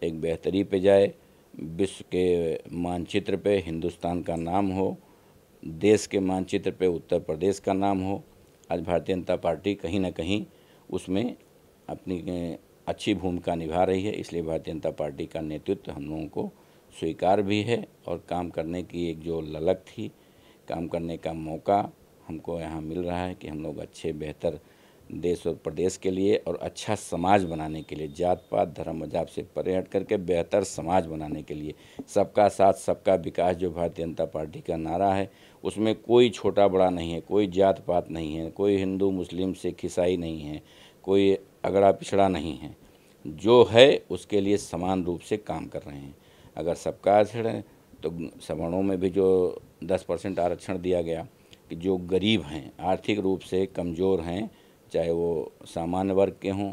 एक बेहतरी पे जाए, विश्व के मानचित्र पे हिंदुस्तान का नाम हो, देश के मानचित्र पे उत्तर प्रदेश का नाम हो। आज भारतीय जनता पार्टी कहीं ना कहीं उसमें अपनी अच्छी भूमिका निभा रही है। इसलिए भारतीय जनता पार्टी का नेतृत्व हम लोगों को स्वीकार भी है, और काम करने की एक जो ललक थी, काम करने का मौका हमको यहाँ मिल रहा है कि हम लोग अच्छे बेहतर देश और प्रदेश के लिए और अच्छा समाज बनाने के लिए, जात पात धर्म मजाब से परे हट करके बेहतर समाज बनाने के लिए, सबका साथ सबका विकास जो भारतीय जनता पार्टी का नारा है, उसमें कोई छोटा बड़ा नहीं है, कोई जात पात नहीं है, कोई हिंदू मुस्लिम सिख ईसाई नहीं है, कोई अगड़ा पिछड़ा नहीं है। जो है उसके लिए समान रूप से काम कर रहे हैं। अगर सबका आरक्षण है तो सवर्णों में भी जो 10% आरक्षण दिया गया कि जो गरीब हैं, आर्थिक रूप से कमज़ोर हैं, चाहे वो सामान्य वर्ग के हों,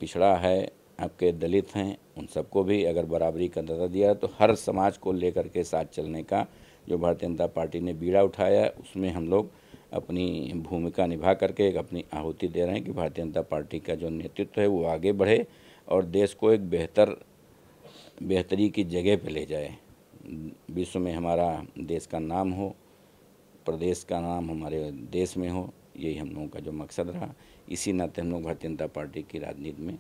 पिछड़ा है, आपके दलित हैं, उन सबको भी अगर बराबरी का दर्जा दिया तो हर समाज को लेकर के साथ चलने का जो भारतीय जनता पार्टी ने बीड़ा उठाया है, उसमें हम लोग अपनी भूमिका निभा करके एक अपनी आहुति दे रहे हैं कि भारतीय जनता पार्टी का जो नेतृत्व है वो आगे बढ़े और देश को एक बेहतरी की जगह पे ले जाए। विश्व में हमारा देश का नाम हो, प्रदेश का नाम हमारे देश में हो, यही हम लोगों का जो मकसद रहा। इसी नाते हम लोग भारतीय जनता पार्टी की राजनीति में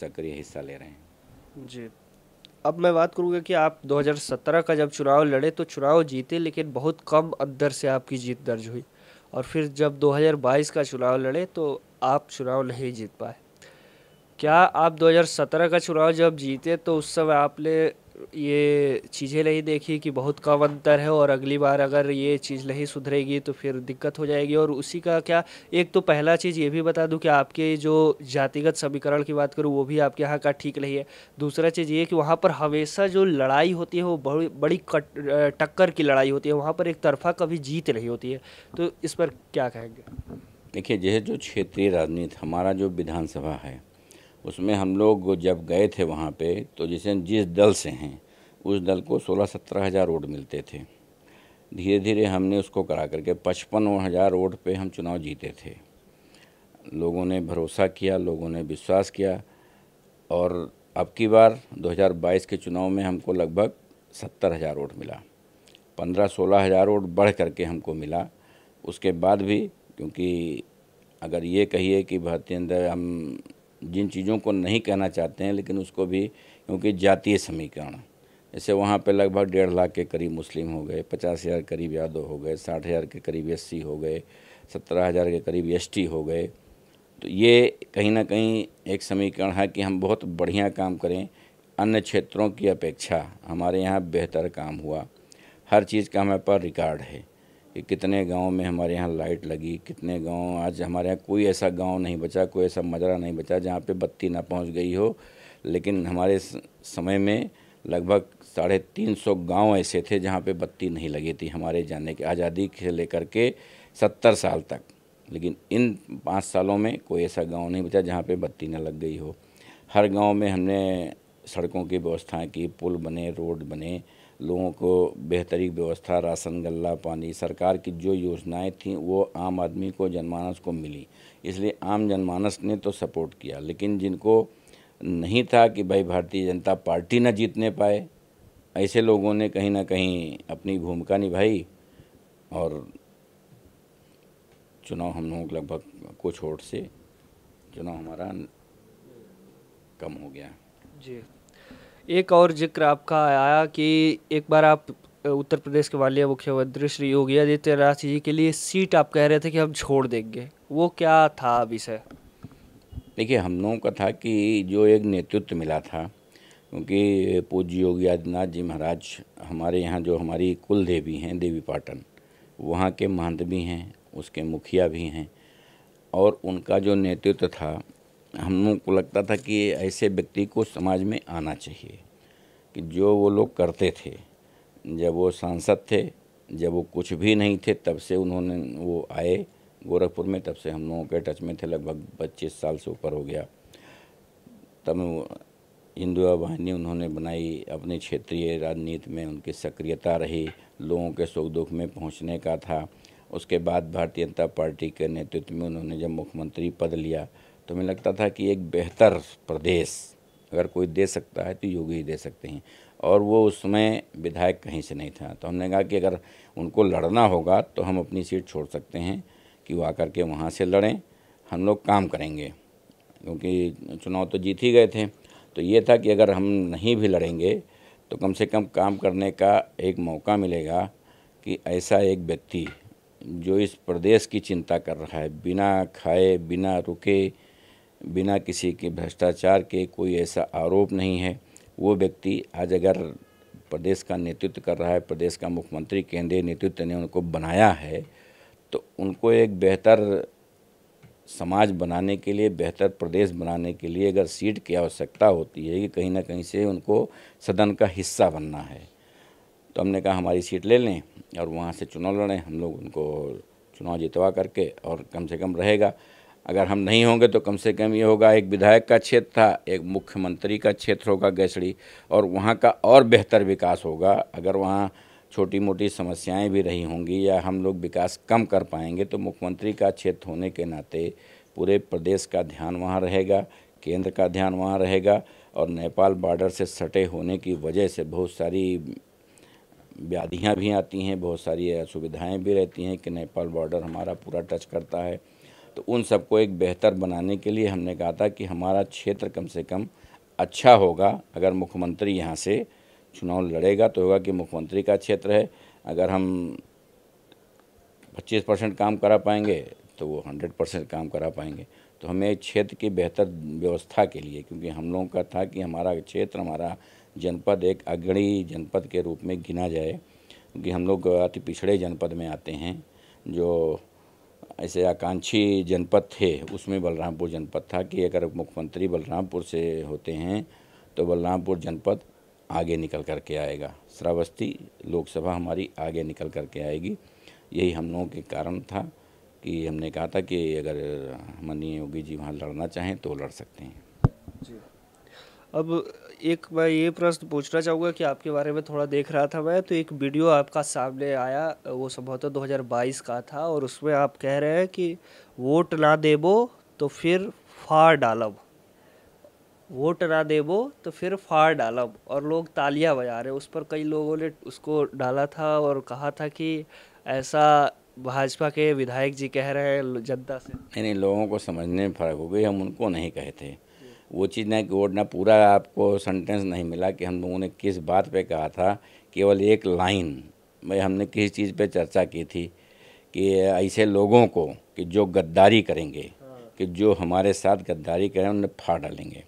सक्रिय हिस्सा ले रहे हैं। जी, अब मैं बात करूँगा कि आप 2017 का जब चुनाव लड़े तो चुनाव जीते, लेकिन बहुत कम अंतर से आपकी जीत दर्ज हुई, और फिर जब 2022 का चुनाव लड़े तो आप चुनाव नहीं जीत पाए। क्या आप 2017 का चुनाव जब जीते तो उस समय आपने ये चीज़ें नहीं देखी कि बहुत कम अंतर है और अगली बार अगर ये चीज़ नहीं सुधरेगी तो फिर दिक्कत हो जाएगी? और उसी का क्या, एक तो पहला चीज़ ये भी बता दूं कि आपके जो जातिगत समीकरण की बात करूं वो भी आपके यहाँ का ठीक नहीं है। दूसरा चीज़ ये कि वहाँ पर हमेशा जो लड़ाई होती है वो बड़ी बड़ी टक्कर की लड़ाई होती है, वहाँ पर एक तरफा कभी जीत नहीं होती है। तो इस पर क्या कहेंगे? देखिए, यह जो क्षेत्रीय राजनीति, हमारा जो विधानसभा है, उसमें हम लोग जब गए थे वहाँ पे तो जिस दल से हैं उस दल को 16-17 हज़ार वोट मिलते थे। धीरे धीरे हमने उसको करा करके 55,000 वोट पे हम चुनाव जीते थे। लोगों ने भरोसा किया, लोगों ने विश्वास किया, और अब की बार 2022 के चुनाव में हमको लगभग 70,000 वोट मिला। 15-16 हज़ार वोट बढ़ करके हमको मिला। उसके बाद भी, क्योंकि अगर ये कहिए कि भारतीय अंदर हम जिन चीज़ों को नहीं कहना चाहते हैं, लेकिन उसको भी, क्योंकि जातीय समीकरण, जैसे वहाँ पे लगभग 1.5 लाख के करीब मुस्लिम हो गए, 50,000 करीब यादव हो गए, 60,000 के करीब एससी हो गए, 17,000 के करीब एसटी हो गए। तो ये कहीं ना कहीं एक समीकरण है कि हम बहुत बढ़िया काम करें, अन्य क्षेत्रों की अपेक्षा हमारे यहाँ बेहतर काम हुआ। हर चीज़ का हमारे पास रिकॉर्ड है कि कितने गांव में हमारे यहाँ लाइट लगी, कितने गांव, आज हमारे यहाँ कोई ऐसा गांव नहीं बचा, कोई ऐसा मजरा नहीं बचा जहाँ पे बत्ती ना पहुँच गई हो। लेकिन हमारे समय में लगभग 350 गांव ऐसे थे जहाँ पे बत्ती नहीं लगी थी, हमारे जाने के आज़ादी से लेकर के 70 साल तक। लेकिन इन 5 सालों में कोई ऐसा गांव नहीं बचा जहाँ पे बत्ती न लग गई हो। हर गांव में हमने सड़कों की व्यवस्थाएं की, पुल बने, रोड बने, लोगों को बेहतरीन व्यवस्था, राशन, गल्ला, पानी, सरकार की जो योजनाएं थीं वो आम आदमी को, जनमानस को मिली। इसलिए आम जनमानस ने तो सपोर्ट किया, लेकिन जिनको नहीं था कि भाई भारतीय जनता पार्टी न जीतने पाए, ऐसे लोगों ने कहीं ना कहीं अपनी भूमिका निभाई और चुनाव हम लोगों को लगभग कुछ वोट से चुनाव हमारा कम हो गया। जी, एक और जिक्र आपका आया कि एक बार आप उत्तर प्रदेश के माननीय मुख्यमंत्री श्री योगी आदित्यनाथ जी के लिए सीट आप कह रहे थे कि हम छोड़ देंगे, वो क्या था विषय? देखिए, हम लोगों का था कि जो एक नेतृत्व मिला था, क्योंकि पूज्य योगी आदित्यनाथ जी महाराज हमारे यहाँ जो हमारी कुल देवी हैं, देवी पाटन, वहाँ के महंत भी हैं, उसके मुखिया भी हैं, और उनका जो नेतृत्व था, हम लोग को लगता था कि ऐसे व्यक्ति को समाज में आना चाहिए कि जो वो लोग करते थे जब वो सांसद थे, जब वो कुछ भी नहीं थे तब से उन्होंने वो आए गोरखपुर में, तब से हम लोगों के टच में थे, लगभग 25 साल से ऊपर हो गया। तब हिंदू वाहिनी उन्होंने बनाई, अपने क्षेत्रीय राजनीति में उनकी सक्रियता रही, लोगों के सुख दुख में पहुंचने का था। उसके बाद भारतीय जनता पार्टी के नेतृत्व में उन्होंने जब मुख्यमंत्री पद लिया तो हमें लगता था कि एक बेहतर प्रदेश अगर कोई दे सकता है तो योगी ही दे सकते हैं, और वो उस समय विधायक कहीं से नहीं था। तो हमने कहा कि अगर उनको लड़ना होगा तो हम अपनी सीट छोड़ सकते हैं कि वो आकर के वहाँ से लड़ें, हम लोग काम करेंगे, क्योंकि चुनाव तो जीत ही गए थे। तो ये था कि अगर हम नहीं भी लड़ेंगे तो कम से कम काम करने का एक मौका मिलेगा कि ऐसा एक व्यक्ति जो इस प्रदेश की चिंता कर रहा है, बिना खाए, बिना रुके, बिना किसी के भ्रष्टाचार के, कोई ऐसा आरोप नहीं है, वो व्यक्ति आज अगर प्रदेश का नेतृत्व कर रहा है, प्रदेश का मुख्यमंत्री केंद्रीय नेतृत्व ने उनको बनाया है, तो उनको एक बेहतर समाज बनाने के लिए, बेहतर प्रदेश बनाने के लिए अगर सीट की आवश्यकता होती है कि कहीं ना कहीं से उनको सदन का हिस्सा बनना है, तो हमने कहा हमारी सीट ले लें और वहाँ से चुनाव लड़ें, हम लोग उनको चुनाव जितवा करके, और कम से कम रहेगा, अगर हम नहीं होंगे तो कम से कम ये होगा, एक विधायक का क्षेत्र था, एक मुख्यमंत्री का क्षेत्र होगा गैसड़ी, और वहाँ का और बेहतर विकास होगा। अगर वहाँ छोटी मोटी समस्याएं भी रही होंगी या हम लोग विकास कम कर पाएंगे, तो मुख्यमंत्री का क्षेत्र होने के नाते पूरे प्रदेश का ध्यान वहाँ रहेगा, केंद्र का ध्यान वहाँ रहेगा, और नेपाल बॉर्डर से सटे होने की वजह से बहुत सारी व्याधियाँ भी आती हैं, बहुत सारी असुविधाएँ भी रहती हैं कि नेपाल बॉर्डर हमारा पूरा टच करता है। तो उन सबको एक बेहतर बनाने के लिए हमने कहा था कि हमारा क्षेत्र कम से कम अच्छा होगा। अगर मुख्यमंत्री यहाँ से चुनाव लड़ेगा तो होगा कि मुख्यमंत्री का क्षेत्र है, अगर हम 25% काम करा पाएंगे तो वो 100% काम करा पाएंगे। तो हमें क्षेत्र की बेहतर व्यवस्था के लिए, क्योंकि हम लोगों का था कि हमारा क्षेत्र, हमारा जनपद एक अग्रणी जनपद के रूप में गिना जाए, क्योंकि हम लोग अति पिछड़े जनपद में आते हैं। जो ऐसे आकांक्षी जनपद थे उसमें बलरामपुर जनपद था कि अगर मुख्यमंत्री बलरामपुर से होते हैं तो बलरामपुर जनपद आगे निकल कर के आएगा, श्रावस्ती लोकसभा हमारी आगे निकल कर के आएगी। यही हम लोगों के कारण था कि हमने कहा था कि अगर माननीय योगी जी वहाँ लड़ना चाहें तो लड़ सकते हैं जी। अब एक मैं ये प्रश्न पूछना चाहूँगा कि आपके बारे में थोड़ा देख रहा था मैं, तो एक वीडियो आपका सामने आया, वो संभवतः 2022 का था, और उसमें आप कह रहे हैं कि वोट ना देबो तो फिर फाड़ डालब, वोट ना देबो तो फिर फाड़ डालब, और लोग तालियां बजा रहे। उस पर कई लोगों ने उसको डाला था और कहा था कि ऐसा भाजपा के विधायक जी कह रहे हैं जनता से। नहीं, लोगों को समझने में फ़र्क हो गई, हम उनको नहीं कहे थे वो चीज़। ना कि वोट ना, पूरा आपको सेंटेंस नहीं मिला कि हम लोगों ने किस बात पे कहा था, केवल एक लाइन भाई हमने किस चीज़ पे चर्चा की थी कि ऐसे लोगों को कि जो गद्दारी करेंगे, कि जो हमारे साथ गद्दारी करें उन्हें फाड़ डालेंगे।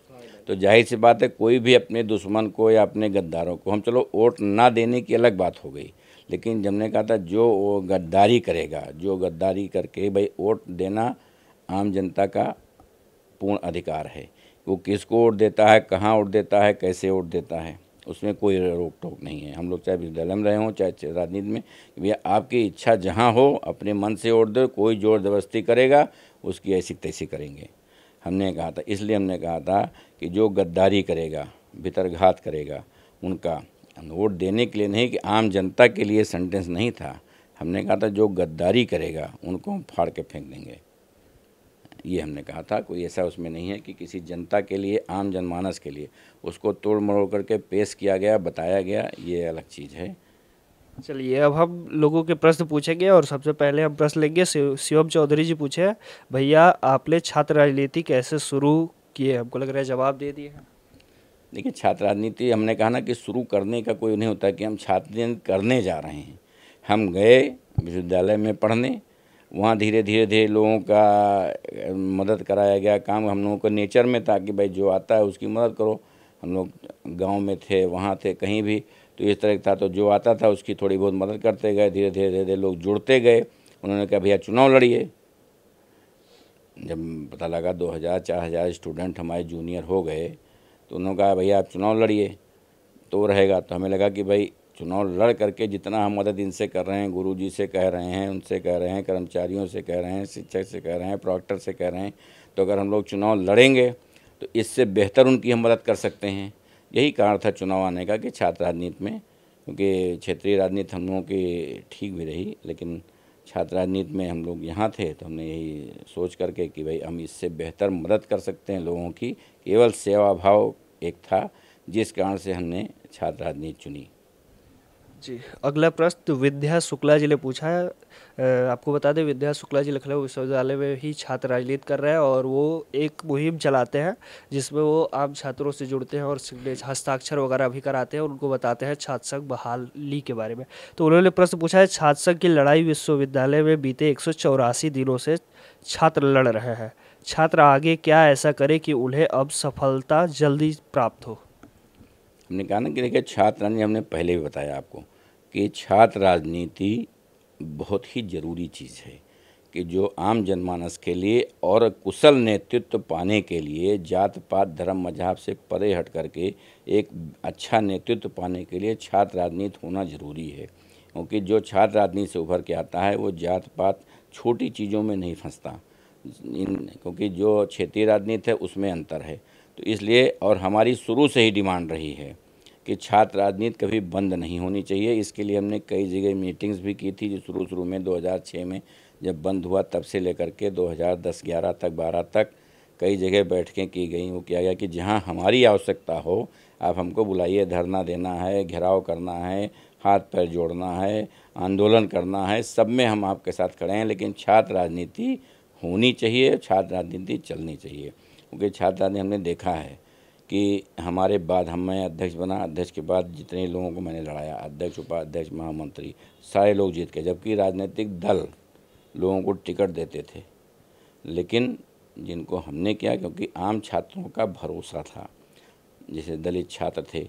तो जाहिर सी बात है, कोई भी अपने दुश्मन को या अपने गद्दारों को, हम चलो वोट ना देने की अलग बात हो गई, लेकिन जब हमने कहा था जो वो गद्दारी करेगा, जो गद्दारी करके भाई वोट देना आम जनता का पूर्ण अधिकार है, वो किसको वोट देता है, कहाँ वोट देता है, कैसे वोट देता है, उसमें कोई रोक टोक नहीं है। हम लोग चाहे विद्यालय में रहे हों, चाहे राजनीति में, भैया आपकी इच्छा जहाँ हो अपने मन से वोट दो, कोई जोर जबरदस्ती करेगा उसकी ऐसी तैसी करेंगे। हमने कहा था, इसलिए हमने कहा था कि जो गद्दारी करेगा, भितरघात करेगा, उनका वोट देने के लिए नहीं, कि आम जनता के लिए सेंटेंस नहीं था। हमने कहा था जो गद्दारी करेगा उनको हम फाड़ के फेंक देंगे, ये हमने कहा था। कोई ऐसा उसमें नहीं है कि किसी जनता के लिए, आम जनमानस के लिए उसको तोड़ मरोड़ करके पेश किया गया, बताया गया, ये अलग चीज़ है। चलिए, अब हम लोगों के प्रश्न पूछेंगे, और सबसे पहले हम प्रश्न लेंगे शिवम चौधरी जी पूछे, भैया आपने छात्र राजनीति कैसे शुरू किए? हमको लग रहा है जवाब दे दिए हैं। देखिए, छात्र राजनीति हमने कहा ना कि शुरू करने का कोई नहीं होता कि हम छात्र राजनीति करने जा रहे हैं। हम गए विश्वविद्यालय में पढ़ने, वहाँ धीरे धीरे लोगों का मदद कराया गया। काम हम लोगों को नेचर में था कि भाई जो आता है उसकी मदद करो। हम लोग गांव में थे, वहाँ थे, कहीं भी, तो इस तरह था, तो जो आता था उसकी थोड़ी बहुत मदद करते गए। धीरे धीरे लोग जुड़ते गए। उन्होंने कहा भैया चुनाव लड़िए। जब पता लगा 2000-4000 स्टूडेंट हमारे जूनियर हो गए, तो उन्होंने कहा भैया आप चुनाव लड़िए तो रहेगा। तो हमें लगा कि भाई चुनाव लड़ करके जितना हम मदद इनसे कर रहे हैं, गुरुजी से कह रहे हैं, उनसे कह रहे हैं, कर्मचारियों से कह रहे हैं, शिक्षक से कह रहे हैं, प्रॉक्टर से कह रहे हैं, तो अगर हम लोग चुनाव लड़ेंगे तो इससे बेहतर उनकी हम मदद कर सकते हैं। यही कारण था चुनाव आने का कि छात्र राजनीति में, क्योंकि क्षेत्रीय राजनीति हम लोगों की ठीक भी रही, लेकिन छात्र राजनीति में हम लोग यहाँ थे, तो हमने यही सोच करके कि भाई हम इससे बेहतर मदद कर सकते हैं लोगों की, केवल सेवा भाव एक था, जिस कारण से हमने छात्र राजनीति चुनी। जी, अगला प्रश्न विद्या शुक्ला जी ने पूछा है। आपको बता दें, विद्या शुक्ला जी लखनऊ विश्वविद्यालय में ही छात्र राजनीति कर रहे हैं और वो एक मुहिम चलाते हैं जिसमें वो आम छात्रों से जुड़ते हैं और हस्ताक्षर वगैरह भी कराते हैं और उनको बताते हैं छात्र संघ बहाली के बारे में। तो उन्होंने प्रश्न पूछा है, छात्र संघ की लड़ाई विश्वविद्यालय में बीते 184 दिनों से छात्र लड़ रहे हैं। छात्र आगे क्या ऐसा करे कि उन्हें अब सफलता जल्दी प्राप्त हो? हमने कहा ना कि देखिए, छात्र राजनीति हमने पहले भी बताया आपको कि छात्र राजनीति बहुत ही ज़रूरी चीज़ है कि जो आम जनमानस के लिए और कुशल नेतृत्व पाने के लिए जात पात धर्म मजहब से परे हट करके एक अच्छा नेतृत्व पाने के लिए छात्र राजनीति होना ज़रूरी है। क्योंकि जो छात्र राजनीति से उभर के आता है वो जात पात छोटी चीज़ों में नहीं फंसता, क्योंकि जो क्षेत्रीय राजनीति है उसमें अंतर है। तो इसलिए और हमारी शुरू से ही डिमांड रही है कि छात्र राजनीति कभी बंद नहीं होनी चाहिए। इसके लिए हमने कई जगह मीटिंग्स भी की थी, जो शुरू में 2006 में जब बंद हुआ तब से लेकर के 2010-11 तक 12 तक कई जगह बैठकें की गई। वो किया गया कि जहां हमारी आवश्यकता हो आप हमको बुलाइए, धरना देना है, घेराव करना है, हाथ पैर जोड़ना है, आंदोलन करना है, सब में हम आपके साथ खड़े हैं। लेकिन छात्र राजनीति होनी चाहिए, छात्र राजनीति चलनी चाहिए। क्योंकि छात्र राजनीति हमने देखा है कि हमारे बाद मैं अध्यक्ष बना, अध्यक्ष के बाद जितने लोगों को मैंने लड़ाया, अध्यक्ष उपाध्यक्ष महामंत्री सारे लोग जीत के, जबकि राजनीतिक दल लोगों को टिकट देते थे। लेकिन जिनको हमने किया, क्योंकि आम छात्रों का भरोसा था, जैसे दलित छात्र थे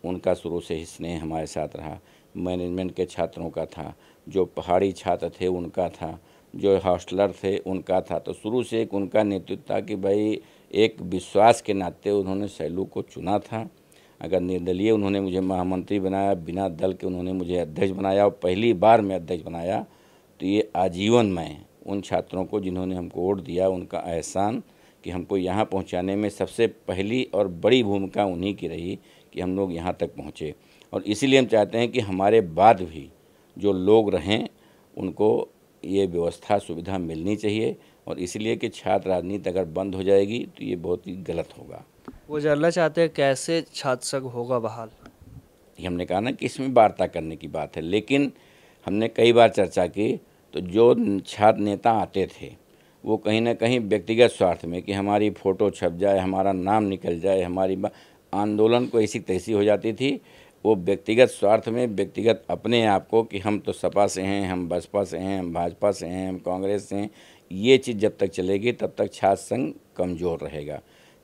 उनका शुरू से ही स्नेह हमारे साथ रहा, मैनेजमेंट के छात्रों का था, जो पहाड़ी छात्र थे उनका था, जो हॉस्टलर थे उनका था। तो शुरू से एक उनका नेतृत्व था कि भाई एक विश्वास के नाते उन्होंने सैलू को चुना था। अगर निर्दलीय उन्होंने मुझे महामंत्री बनाया, बिना दल के उन्होंने मुझे अध्यक्ष बनाया और पहली बार मैं अध्यक्ष बनाया, तो ये आजीवन मैं उन छात्रों को जिन्होंने हमको वोट दिया उनका एहसान कि हमको यहाँ पहुँचाने में सबसे पहली और बड़ी भूमिका उन्हीं की रही कि हम लोग यहाँ तक पहुँचे। और इसीलिए हम चाहते हैं कि हमारे बाद भी जो लोग रहें उनको ये व्यवस्था सुविधा मिलनी चाहिए। और इसलिए कि छात्र राजनीति अगर बंद हो जाएगी तो ये बहुत ही गलत होगा। वो जानना चाहते हैं कैसे छात्र संघ होगा बहाल? ये हमने कहा ना कि इसमें वार्ता करने की बात है, लेकिन हमने कई बार चर्चा की तो जो छात्र नेता आते थे वो कहीं ना कहीं व्यक्तिगत स्वार्थ में कि हमारी फ़ोटो छप जाए, हमारा नाम निकल जाए, हमारी आंदोलन को ऐसी तैसी हो जाती थी। वो व्यक्तिगत स्वार्थ में, व्यक्तिगत अपने आप को कि हम तो सपा से हैं, हम बसपा से हैं, हम भाजपा से हैं, हम कांग्रेस से हैं, ये चीज़ जब तक चलेगी तब तक छात्र संघ कमज़ोर रहेगा।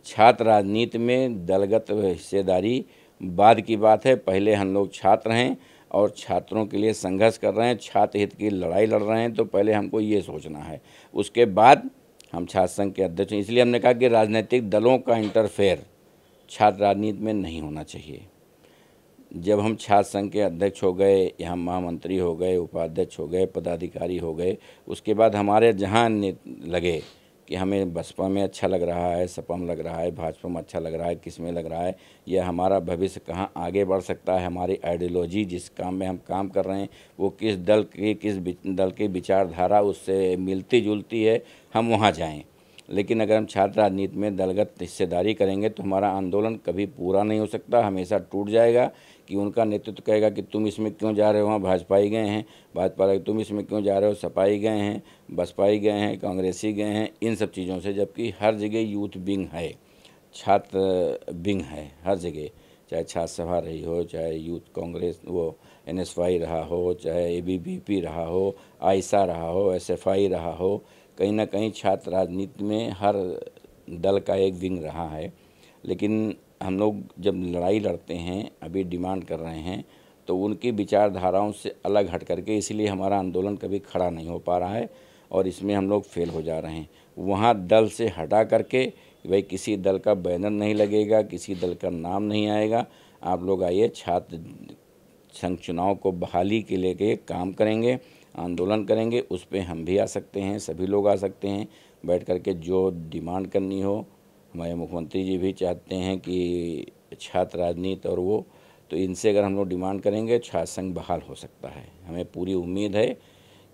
छात्र राजनीति में दलगत हिस्सेदारी बाद की बात है। पहले हम लोग छात्र हैं और छात्रों के लिए संघर्ष कर रहे हैं, छात्र हित की लड़ाई लड़ रहे हैं, तो पहले हमको ये सोचना है, उसके बाद हम छात्र संघ के अध्यक्ष हैं। इसलिए हमने कहा कि राजनीतिक दलों का इंटरफेयर छात्र राजनीति में नहीं होना चाहिए। जब हम छात्र संघ के अध्यक्ष हो गए या हम महामंत्री हो गए, उपाध्यक्ष हो गए, पदाधिकारी हो गए, उसके बाद हमारे जहाँ लगे कि हमें बसपा में अच्छा लग रहा है, सपा में लग रहा है, भाजपा में अच्छा लग रहा है, किस में लग रहा है, या हमारा भविष्य कहाँ आगे बढ़ सकता है, हमारी आइडियोलॉजी जिस काम में हम काम कर रहे हैं वो किस दल की विचारधारा उससे मिलती जुलती है, हम वहाँ जाएँ। लेकिन अगर हम छात्र राजनीति में दलगत हिस्सेदारी करेंगे तो हमारा आंदोलन कभी पूरा नहीं हो सकता, हमेशा टूट जाएगा। कि उनका नेतृत्व कहेगा कि तुम इसमें क्यों जा रहे हो, वहाँ भाजपाई गए हैं, भाजपा तुम इसमें क्यों जा रहे हो, सपाई गए हैं, बसपाई गए हैं, कांग्रेसी गए हैं, इन सब चीज़ों से। जबकि हर जगह यूथ विंग है, छात्र विंग है हर जगह, चाहे छात्र सभा रही हो, चाहे यूथ कांग्रेस वो NSY रहा हो, चाहे ABVP रहा हो, आयसा रहा हो, SFI रहा हो, कहीं ना कहीं छात्र राजनीति में हर दल का एक विंग रहा है। लेकिन हम लोग जब लड़ाई लड़ते हैं, अभी डिमांड कर रहे हैं, तो उनकी विचारधाराओं से अलग हट करके, इसीलिए हमारा आंदोलन कभी खड़ा नहीं हो पा रहा है और इसमें हम लोग फेल हो जा रहे हैं। वहाँ दल से हटा करके भाई किसी दल का बैनर नहीं लगेगा, किसी दल का नाम नहीं आएगा, आप लोग आइए छात्र संघ चुनाव को बहाली के लेके काम करेंगे, आंदोलन करेंगे, उस पर हम भी आ सकते हैं, सभी लोग आ सकते हैं, बैठ करके जो डिमांड करनी हो। हमारे मुख्यमंत्री जी भी चाहते हैं कि छात्र राजनीति और वो, तो इनसे अगर हम लोग डिमांड करेंगे छात्र संघ बहाल हो सकता है। हमें पूरी उम्मीद है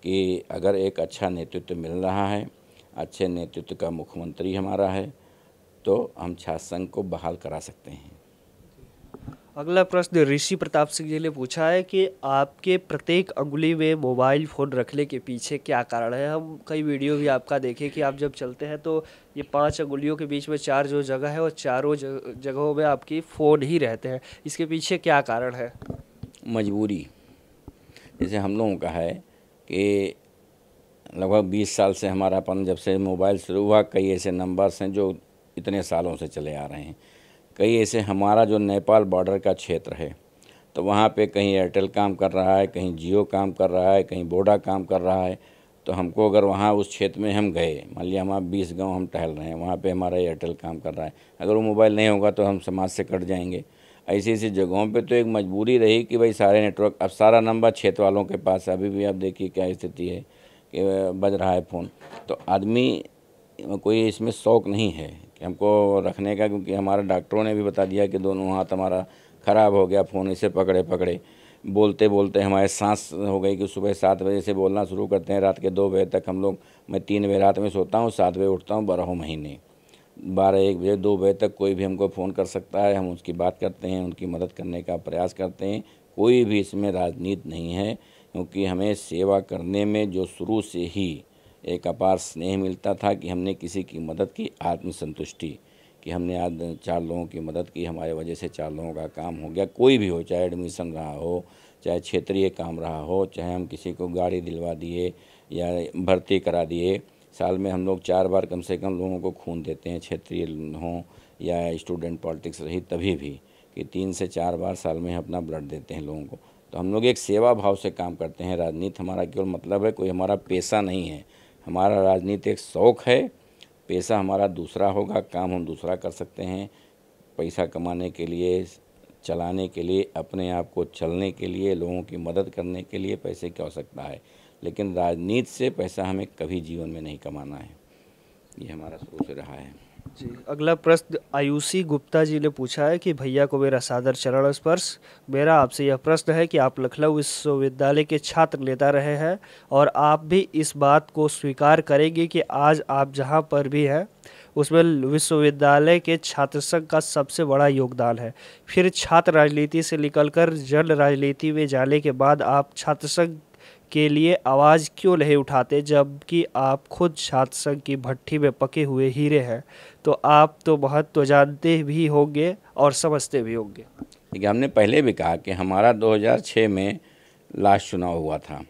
कि अगर एक अच्छा नेतृत्व मिल रहा है, अच्छे नेतृत्व का मुख्यमंत्री हमारा है, तो हम छात्र संघ को बहाल करा सकते हैं। अगला प्रश्न ऋषि प्रताप सिंह जी ने पूछा है कि आपके प्रत्येक अंगुली में मोबाइल फ़ोन रखने के पीछे क्या कारण है। हम कई वीडियो भी आपका देखे कि आप जब चलते हैं तो ये 5 अंगुलियों के बीच में 4 जो जगह है, और चारों जगहों में आपकी फ़ोन ही रहते हैं। इसके पीछे क्या कारण है? मजबूरी। जैसे हम लोगों का है कि लगभग 20 साल से हमारा अपन जब से मोबाइल शुरू हुआ, कई ऐसे नंबर्स हैं जो इतने सालों से चले आ रहे हैं। कई ऐसे, हमारा जो नेपाल बॉर्डर का क्षेत्र है तो वहाँ पे कहीं एयरटेल काम कर रहा है, कहीं जियो काम कर रहा है, कहीं वोडा काम कर रहा है। तो हमको अगर वहाँ उस क्षेत्र में हम गए, मान लिया हम 20 गांव हम टहल रहे हैं, वहाँ पे हमारा एयरटेल काम कर रहा है, अगर वो मोबाइल नहीं होगा तो हम समाज से कट जाएंगे। ऐसी ऐसी जगहों पे तो एक मजबूरी रही कि भाई सारे नेटवर्क, अब सारा नंबर क्षेत्र वालों के पास। अभी भी आप देखिए क्या स्थिति है कि बज रहा है फ़ोन। तो आदमी कोई इसमें शौक़ नहीं है कि हमको रखने का, क्योंकि हमारे डॉक्टरों ने भी बता दिया कि दोनों हाथ हमारा ख़राब हो गया फ़ोन इसे पकड़े पकड़े। बोलते बोलते हमारे सांस हो गई कि सुबह 7 बजे से बोलना शुरू करते हैं, रात के 2 बजे तक हम लोग, मैं 3 बजे रात में सोता हूँ, 7 बजे उठता हूँ, 12 महीने 12-1 बजे 2 बजे तक कोई भी हमको फ़ोन कर सकता है। हम उसकी बात करते हैं, उनकी मदद करने का प्रयास करते हैं। कोई भी इसमें राजनीति नहीं है, क्योंकि हमें सेवा करने में जो शुरू से ही एक अपार स्नेह मिलता था कि हमने किसी की मदद की, आत्मसंतुष्टि कि हमने आज 4 लोगों की मदद की, हमारे वजह से 4 लोगों का काम हो गया। कोई भी हो, चाहे एडमिशन रहा हो, चाहे क्षेत्रीय काम रहा हो, चाहे हम किसी को गाड़ी दिलवा दिए या भर्ती करा दिए। साल में हम लोग 4 बार कम से कम लोगों को खून देते हैं, क्षेत्रीय हों या स्टूडेंट पॉलिटिक्स रही तभी भी, कि 3 से 4 बार साल में अपना ब्लड देते हैं लोगों को। तो हम लोग एक सेवा भाव से काम करते हैं। राजनीति हमारा केवल मतलब है, कोई हमारा पेशा नहीं है। हमारा राजनीति एक शौक़ है, पेशा हमारा दूसरा होगा, काम हम दूसरा कर सकते हैं। पैसा कमाने के लिए, चलाने के लिए, अपने आप को चलने के लिए, लोगों की मदद करने के लिए पैसे की आवश्यकता है, लेकिन राजनीति से पैसा हमें कभी जीवन में नहीं कमाना है। ये हमारा शुरू से रहा है। जी, अगला प्रश्न आयुषी गुप्ता जी ने पूछा है कि भैया को मेरा सादर चरण स्पर्श। मेरा आपसे यह प्रश्न है कि आप लखनऊ विश्वविद्यालय के छात्र नेता रहे हैं और आप भी इस बात को स्वीकार करेंगे कि आज आप जहां पर भी हैं उसमें विश्वविद्यालय के छात्र संघ का सबसे बड़ा योगदान है। फिर छात्र राजनीति से निकलकर जन राजनीति में जाने के बाद आप छात्र संघ के लिए आवाज़ क्यों नहीं उठाते, जबकि आप खुद छात्र संघ की भट्ठी में पके हुए हीरे हैं? तो आप तो महत्व जानते भी होंगे और समझते भी होंगे। देखिए, हमने पहले भी कहा कि हमारा 2006 में लास्ट चुनाव हुआ था,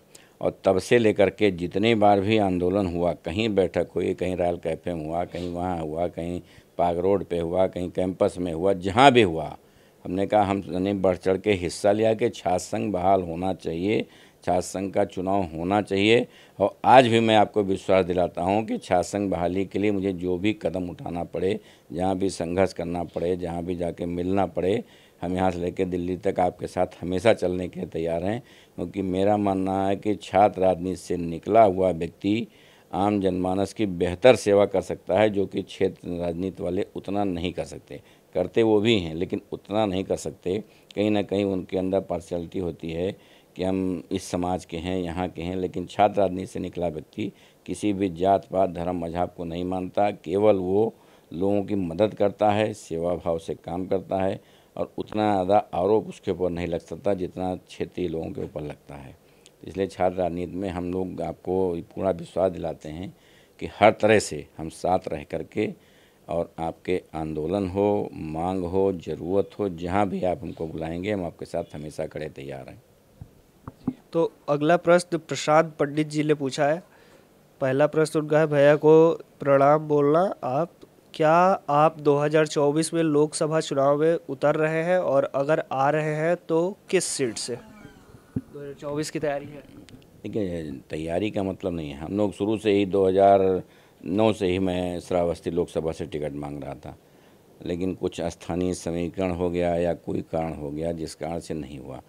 और तब से लेकर के जितनी बार भी आंदोलन हुआ, कहीं बैठक हुई, कहीं रॉयल कैफे में हुआ, कहीं वहाँ हुआ, कहीं पार्क रोड पे हुआ, कहीं कैंपस में हुआ, जहाँ भी हुआ, हमने कहा हमने बढ़ चढ़ के हिस्सा लिया कि छात्र संघ बहाल होना चाहिए, छात्र संघ का चुनाव होना चाहिए। और आज भी मैं आपको विश्वास दिलाता हूं कि छात्र संघ बहाली के लिए मुझे जो भी कदम उठाना पड़े, जहां भी संघर्ष करना पड़े, जहां भी जाके मिलना पड़े, हम यहाँ से लेकर दिल्ली तक आपके साथ हमेशा चलने के तैयार हैं। क्योंकि मेरा मानना है कि छात्र राजनीति से निकला हुआ व्यक्ति आम जनमानस की बेहतर सेवा कर सकता है, जो कि क्षेत्र राजनीति वाले उतना नहीं कर सकते। करते वो भी हैं, लेकिन उतना नहीं कर सकते। कहीं ना कहीं उनके अंदर पार्शियलिटी होती है कि हम इस समाज के हैं, यहाँ के हैं। लेकिन छात्र राजनीति से निकला व्यक्ति किसी भी जात पात धर्म मजहब को नहीं मानता, केवल वो लोगों की मदद करता है, सेवा भाव से काम करता है, और उतना ज़्यादा आरोप उसके ऊपर नहीं लग सकता जितना क्षेत्रीय लोगों के ऊपर लगता है। इसलिए छात्र राजनीति में हम लोग आपको पूरा विश्वास दिलाते हैं कि हर तरह से हम साथ रह करके, और आपके आंदोलन हो, मांग हो, ज़रूरत हो, जहाँ भी आप हमको बुलाएंगे, हम आपके साथ हमेशा खड़े तैयार हैं। तो अगला प्रश्न प्रशांत पंडित जी ने पूछा है। पहला प्रश्न उनका है, भैया को प्रणाम बोलना। आप क्या आप 2024 में लोकसभा चुनाव में उतर रहे हैं, और अगर आ रहे हैं तो किस सीट से? 2024 की तैयारी है? देखिए, तैयारी का मतलब नहीं है, हम लोग शुरू से ही 2009 से ही मैं श्रावस्ती लोकसभा से टिकट मांग रहा था, लेकिन कुछ स्थानीय समीकरण हो गया या कोई कारण हो गया जिस कारण से नहीं हुआ।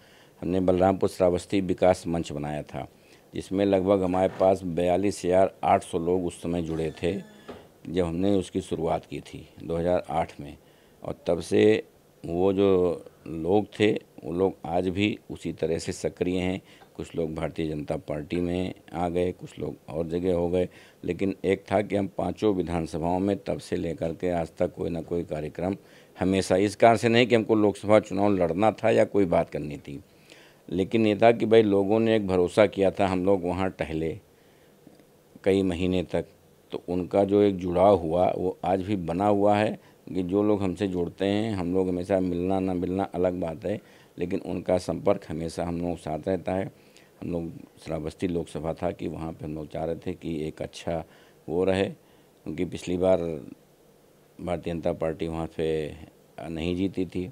हमने बलरामपुर श्रावस्ती विकास मंच बनाया था, जिसमें लगभग हमारे पास 42,800 लोग उस समय जुड़े थे जब हमने उसकी शुरुआत की थी 2008 में। और तब से वो जो लोग थे वो लोग आज भी उसी तरह से सक्रिय हैं। कुछ लोग भारतीय जनता पार्टी में आ गए, कुछ लोग और जगह हो गए, लेकिन एक था कि हम 5 विधानसभाओं में तब से लेकर के आज तक कोई ना कोई कार्यक्रम हमेशा। इस कारण से नहीं कि हमको लोकसभा चुनाव लड़ना था या कोई बात करनी थी, लेकिन ये था कि भाई लोगों ने एक भरोसा किया था, हम लोग वहाँ टहले कई महीने तक, तो उनका जो एक जुड़ाव हुआ वो आज भी बना हुआ है कि जो लोग हमसे जुड़ते हैं, हम लोग हमेशा मिलना ना मिलना अलग बात है, लेकिन उनका संपर्क हमेशा हम लोग साथ रहता है। हम लोग श्रावस्ती लोकसभा था कि वहाँ पे हम लोग चाह रहे थे कि एक अच्छा वो रहे, क्योंकि पिछली बार भारतीय जनता पार्टी वहाँ पे नहीं जीती थी,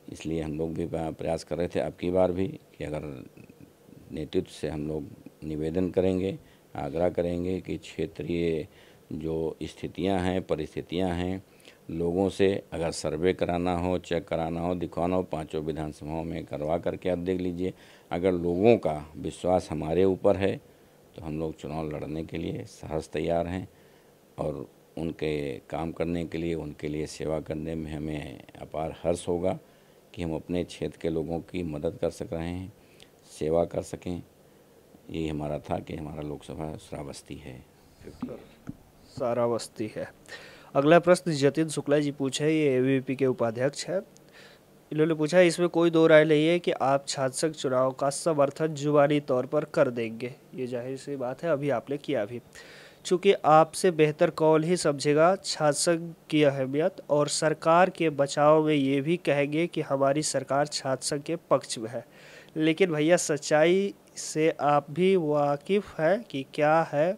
इसलिए हम लोग भी प्रयास कर रहे थे अब की बार भी कि अगर नेतृत्व से हम लोग निवेदन करेंगे, आग्रह करेंगे कि क्षेत्रीय जो स्थितियां हैं, परिस्थितियां हैं, लोगों से अगर सर्वे कराना हो, चेक कराना हो, दिखवाना हो, पांचों विधानसभाओं में करवा करके आप देख लीजिए। अगर लोगों का विश्वास हमारे ऊपर है तो हम लोग चुनाव लड़ने के लिए सहर्ष तैयार हैं, और उनके काम करने के लिए, उनके लिए सेवा करने में हमें अपार हर्ष होगा कि हम अपने क्षेत्र के लोगों की मदद कर सक रहे हैं, सेवा कर सकें। यही हमारा था कि हमारा लोकसभा श्रावस्ती है। श्रावस्ती है। अगला प्रश्न जतिन शुक्ला जी पूछे, ये एबीवीपी के उपाध्यक्ष है। इन्होंने पूछा, इसमें कोई दो राय नहीं है कि आप छात्र संघ चुनाव का समर्थन जुबानी तौर पर कर देंगे। ये जाहिर सी बात है, अभी आपने किया भी। चूँकि आपसे बेहतर कौन ही समझेगा छात्र संघ की अहमियत, और सरकार के बचाव में ये भी कहेंगे कि हमारी सरकार छात्र संघ के पक्ष में है। लेकिन भैया सच्चाई से आप भी वाकिफ़ हैं कि क्या है,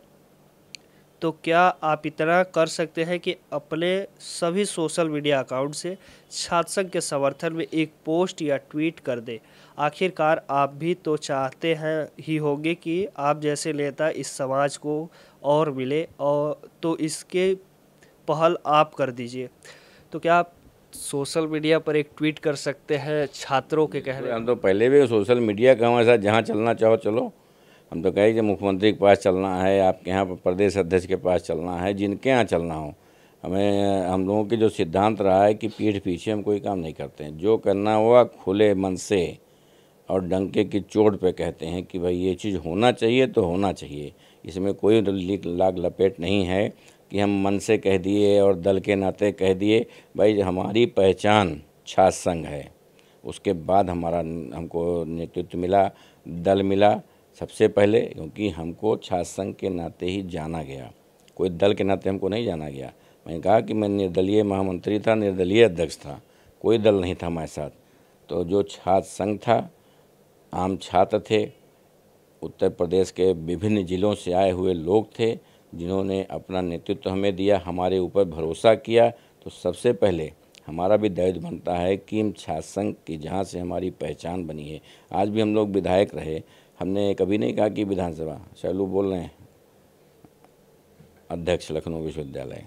तो क्या आप इतना कर सकते हैं कि अपने सभी सोशल मीडिया अकाउंट से छात्र संघ के समर्थन में एक पोस्ट या ट्वीट कर दें। आखिरकार आप भी तो चाहते हैं ही होंगे कि आप जैसे नेता इस समाज को और मिले, और तो इसके पहल आप कर दीजिए। तो क्या आप सोशल मीडिया पर एक ट्वीट कर सकते हैं छात्रों के कहने? हम तो पहले भी सोशल मीडिया का हमारे साथ जहाँ चलना चाहो चलो। हम तो कहे कि मुख्यमंत्री के पास चलना है, आपके यहाँ प्रदेश अध्यक्ष के पास चलना है, जिनके यहाँ चलना हो। हम लोगों के जो सिद्धांत रहा है कि पीठ पीछे हम कोई काम नहीं करते हैं। जो करना हुआ खुले मन से और डंके की चोट पे कहते हैं कि भाई ये चीज़ होना चाहिए तो होना चाहिए। इसमें कोई लाग लपेट नहीं है कि हम मन से कह दिए और दल के नाते कह दिए। भाई हमारी पहचान छात्र संघ है, उसके बाद हमको नेतृत्व मिला, दल मिला सबसे पहले, क्योंकि हमको छात्र संघ के नाते ही जाना गया, कोई दल के नाते हमको नहीं जाना गया। मैंने कहा कि मैं निर्दलीय महामंत्री था, निर्दलीय अध्यक्ष था, कोई दल नहीं था हमारे साथ। तो जो छात्र संघ था, आम छात्र थे, उत्तर प्रदेश के विभिन्न जिलों से आए हुए लोग थे, जिन्होंने अपना नेतृत्व हमें दिया, हमारे ऊपर भरोसा किया। तो सबसे पहले हमारा भी दायित्व बनता है कि हम छात्र संघ की जहाँ से हमारी पहचान बनी है। आज भी हम लोग विधायक रहे, हमने कभी नहीं कहा कि विधानसभा, शैलू बोल रहे हैं अध्यक्ष लखनऊ विश्वविद्यालय,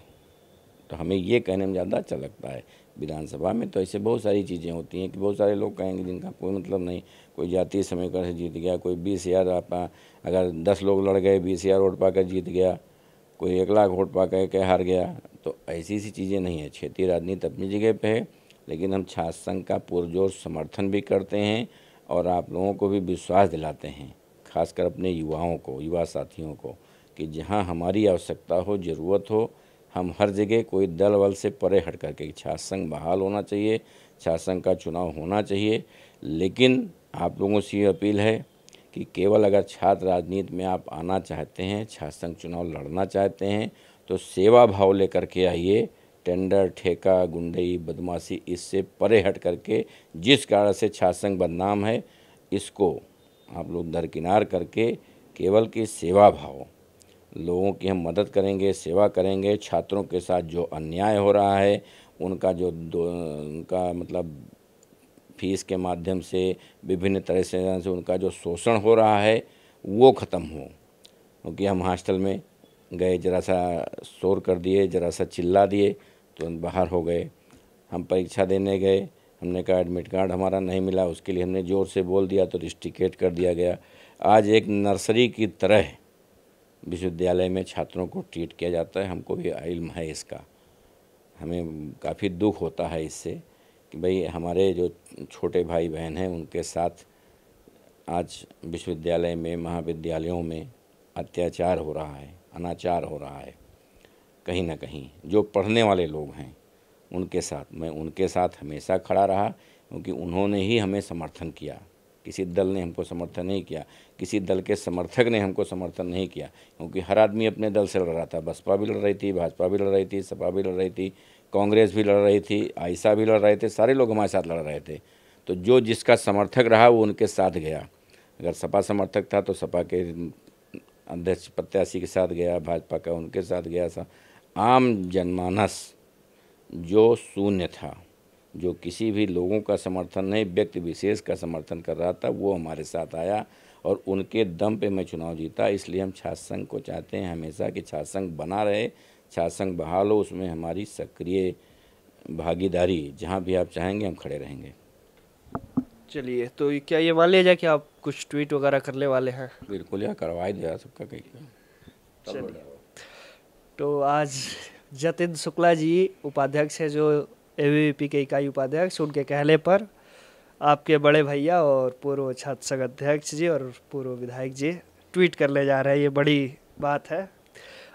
तो हमें ये कहने में ज़्यादा अच्छा लगता है। विधानसभा में तो ऐसे बहुत सारी चीज़ें होती हैं कि बहुत सारे लोग कहेंगे जिनका कोई मतलब नहीं। कोई जातीय समीकरण से जीत गया, कोई 20,000 अगर 10 लोग लड़ गए 20,000 वोट पाकर जीत गया, कोई 1 लाख वोट पा के हार गया। तो ऐसी सी चीज़ें नहीं है। क्षेत्रीय राजनीति अपनी जगह पे है, लेकिन हम छात्र संघ का पुरजोर समर्थन भी करते हैं और आप लोगों को भी विश्वास दिलाते हैं, खासकर अपने युवाओं को, युवा साथियों को, कि जहां हमारी आवश्यकता हो, ज़रूरत हो, हम हर जगह कोई दल वल से परे हट करके छात्र संघ बहाल होना चाहिए, छात्र संघ का चुनाव होना चाहिए। लेकिन आप लोगों से ये अपील है कि केवल अगर छात्र राजनीति में आप आना चाहते हैं, छात्र संघ चुनाव लड़ना चाहते हैं, तो सेवा भाव लेकर के आइए। टेंडर, ठेका, गुंडई, बदमाशी, इससे परे हट करके जिस कारण से छात्र संघ बदनाम है, इसको आप लोग दरकिनार करके केवल की सेवा भाव, लोगों की हम मदद करेंगे, सेवा करेंगे। छात्रों के साथ जो अन्याय हो रहा है, उनका मतलब फीस के माध्यम से विभिन्न तरह से उनका जो शोषण हो रहा है वो ख़त्म हो। क्योंकि हम हॉस्टल में गए, ज़रा सा शोर कर दिए, ज़रा सा चिल्ला दिए, तुरंत बाहर हो गए। हम परीक्षा देने गए, हमने कहा एडमिट कार्ड हमारा नहीं मिला, उसके लिए हमने ज़ोर से बोल दिया तो रिस्ट्रिकेट कर दिया गया। आज एक नर्सरी की तरह विश्वविद्यालय में छात्रों को ट्रीट किया जाता है। हमको भी इल्म है इसका, हमें काफ़ी दुख होता है इससे कि भाई हमारे जो छोटे भाई बहन हैं उनके साथ आज विश्वविद्यालय में, महाविद्यालयों में अत्याचार हो रहा है, अनाचार हो रहा है। कहीं ना कहीं जो पढ़ने वाले लोग हैं उनके साथ। मैं उनके साथ हमेशा खड़ा रहा, क्योंकि उन्होंने ही हमें समर्थन किया। किसी दल ने हमको समर्थन नहीं किया, किसी दल के समर्थक ने हमको समर्थन नहीं किया, क्योंकि हर आदमी अपने दल से लड़ रहा था। बसपा भी लड़ रही थी, भाजपा भी लड़ रही थी, सपा भी लड़ रही थी, कांग्रेस भी लड़ रही थी, आइसा भी लड़ रहे थे, सारे लोग हमारे साथ लड़ रहे थे। तो जो जिसका समर्थक रहा वो उनके साथ गया। अगर सपा समर्थक था तो सपा के अध्यक्ष प्रत्याशी के साथ गया, भाजपा का उनके साथ गया। आम जनमानस जो शून्य था, जो किसी भी लोगों का समर्थन नहीं, व्यक्ति विशेष का समर्थन कर रहा था, वो हमारे साथ आया और उनके दम पे मैं चुनाव जीता। इसलिए हम छात्र संघ को चाहते हैं हमेशा कि छात्र संघ बना रहे, छात्र संघ बहाल हो, उसमें हमारी सक्रिय भागीदारी, जहाँ भी आप चाहेंगे हम खड़े रहेंगे। चलिए, तो क्या ये मान लिया जाए कि आप कुछ ट्वीट वगैरह करने वाले हैं? बिल्कुल, यार करवा ही दिया सबका कहीं। चलिए, तो आज जतिन शुक्ला जी उपाध्यक्ष है, जो एबीवीपी के इकाई उपाध्यक्ष, उनके कहने पर आपके बड़े भैया और पूर्व छात्र संघ अध्यक्ष जी और पूर्व विधायक जी ट्वीट करने जा रहे हैं। ये बड़ी बात है।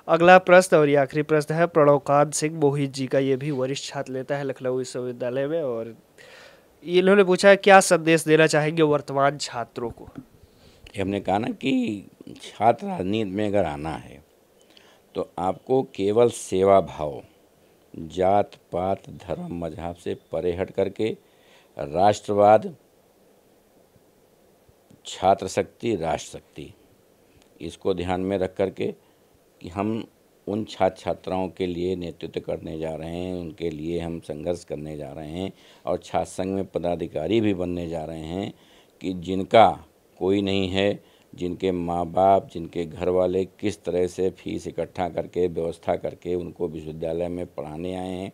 अगला प्रश्न और ये आखिरी प्रश्न है प्रणवकांत सिंह मोहित जी का। ये भी वरिष्ठ छात्र नेता है लखनऊ विश्वविद्यालय में, और इन्होंने पूछा है क्या संदेश देना चाहेंगे वर्तमान छात्रों को? हमने कहा ना कि छात्र राजनीति में अगर आना है तो आपको केवल सेवा भाव, जात पात धर्म मजहब से परे हट करके राष्ट्रवाद, छात्र शक्ति, राष्ट्र शक्ति, इसको ध्यान में रख करके कि हम उन छात्र छात्राओं के लिए नेतृत्व करने जा रहे हैं, उनके लिए हम संघर्ष करने जा रहे हैं और छात्र संघ में पदाधिकारी भी बनने जा रहे हैं कि जिनका कोई नहीं है, जिनके माँ बाप, जिनके घर वाले किस तरह से फीस इकट्ठा करके व्यवस्था करके उनको विश्वविद्यालय में पढ़ाने आए हैं,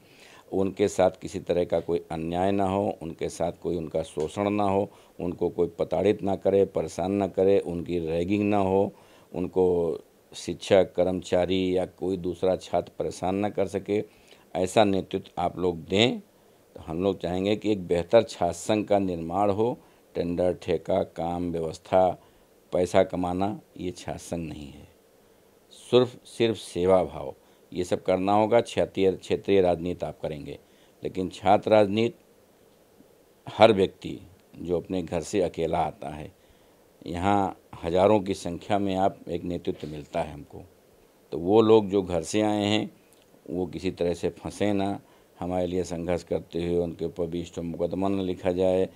उनके साथ किसी तरह का कोई अन्याय ना हो, उनके साथ कोई उनका शोषण ना हो, उनको कोई प्रताड़ित ना करे, परेशान ना करे, उनकी रैगिंग ना हो, उनको शिक्षक, कर्मचारी या कोई दूसरा छात्र परेशान ना कर सके, ऐसा नेतृत्व आप लोग दें। तो हम लोग चाहेंगे कि एक बेहतर छात्र संघ का निर्माण हो। टेंडर, ठेका, काम, व्यवस्था, पैसा कमाना, ये छात्र संघ नहीं है। सिर्फ सेवा भाव, ये सब करना होगा। क्षेत्रीय राजनीति आप करेंगे, लेकिन छात्र राजनीति हर व्यक्ति जो अपने घर से अकेला आता है, यहाँ हज़ारों की संख्या में आप एक नेतृत्व मिलता है हमको, तो वो लोग जो घर से आए हैं वो किसी तरह से फंसे ना, हमारे लिए संघर्ष करते हुए उनके ऊपर 20 मुकदमा न लिखा जाए।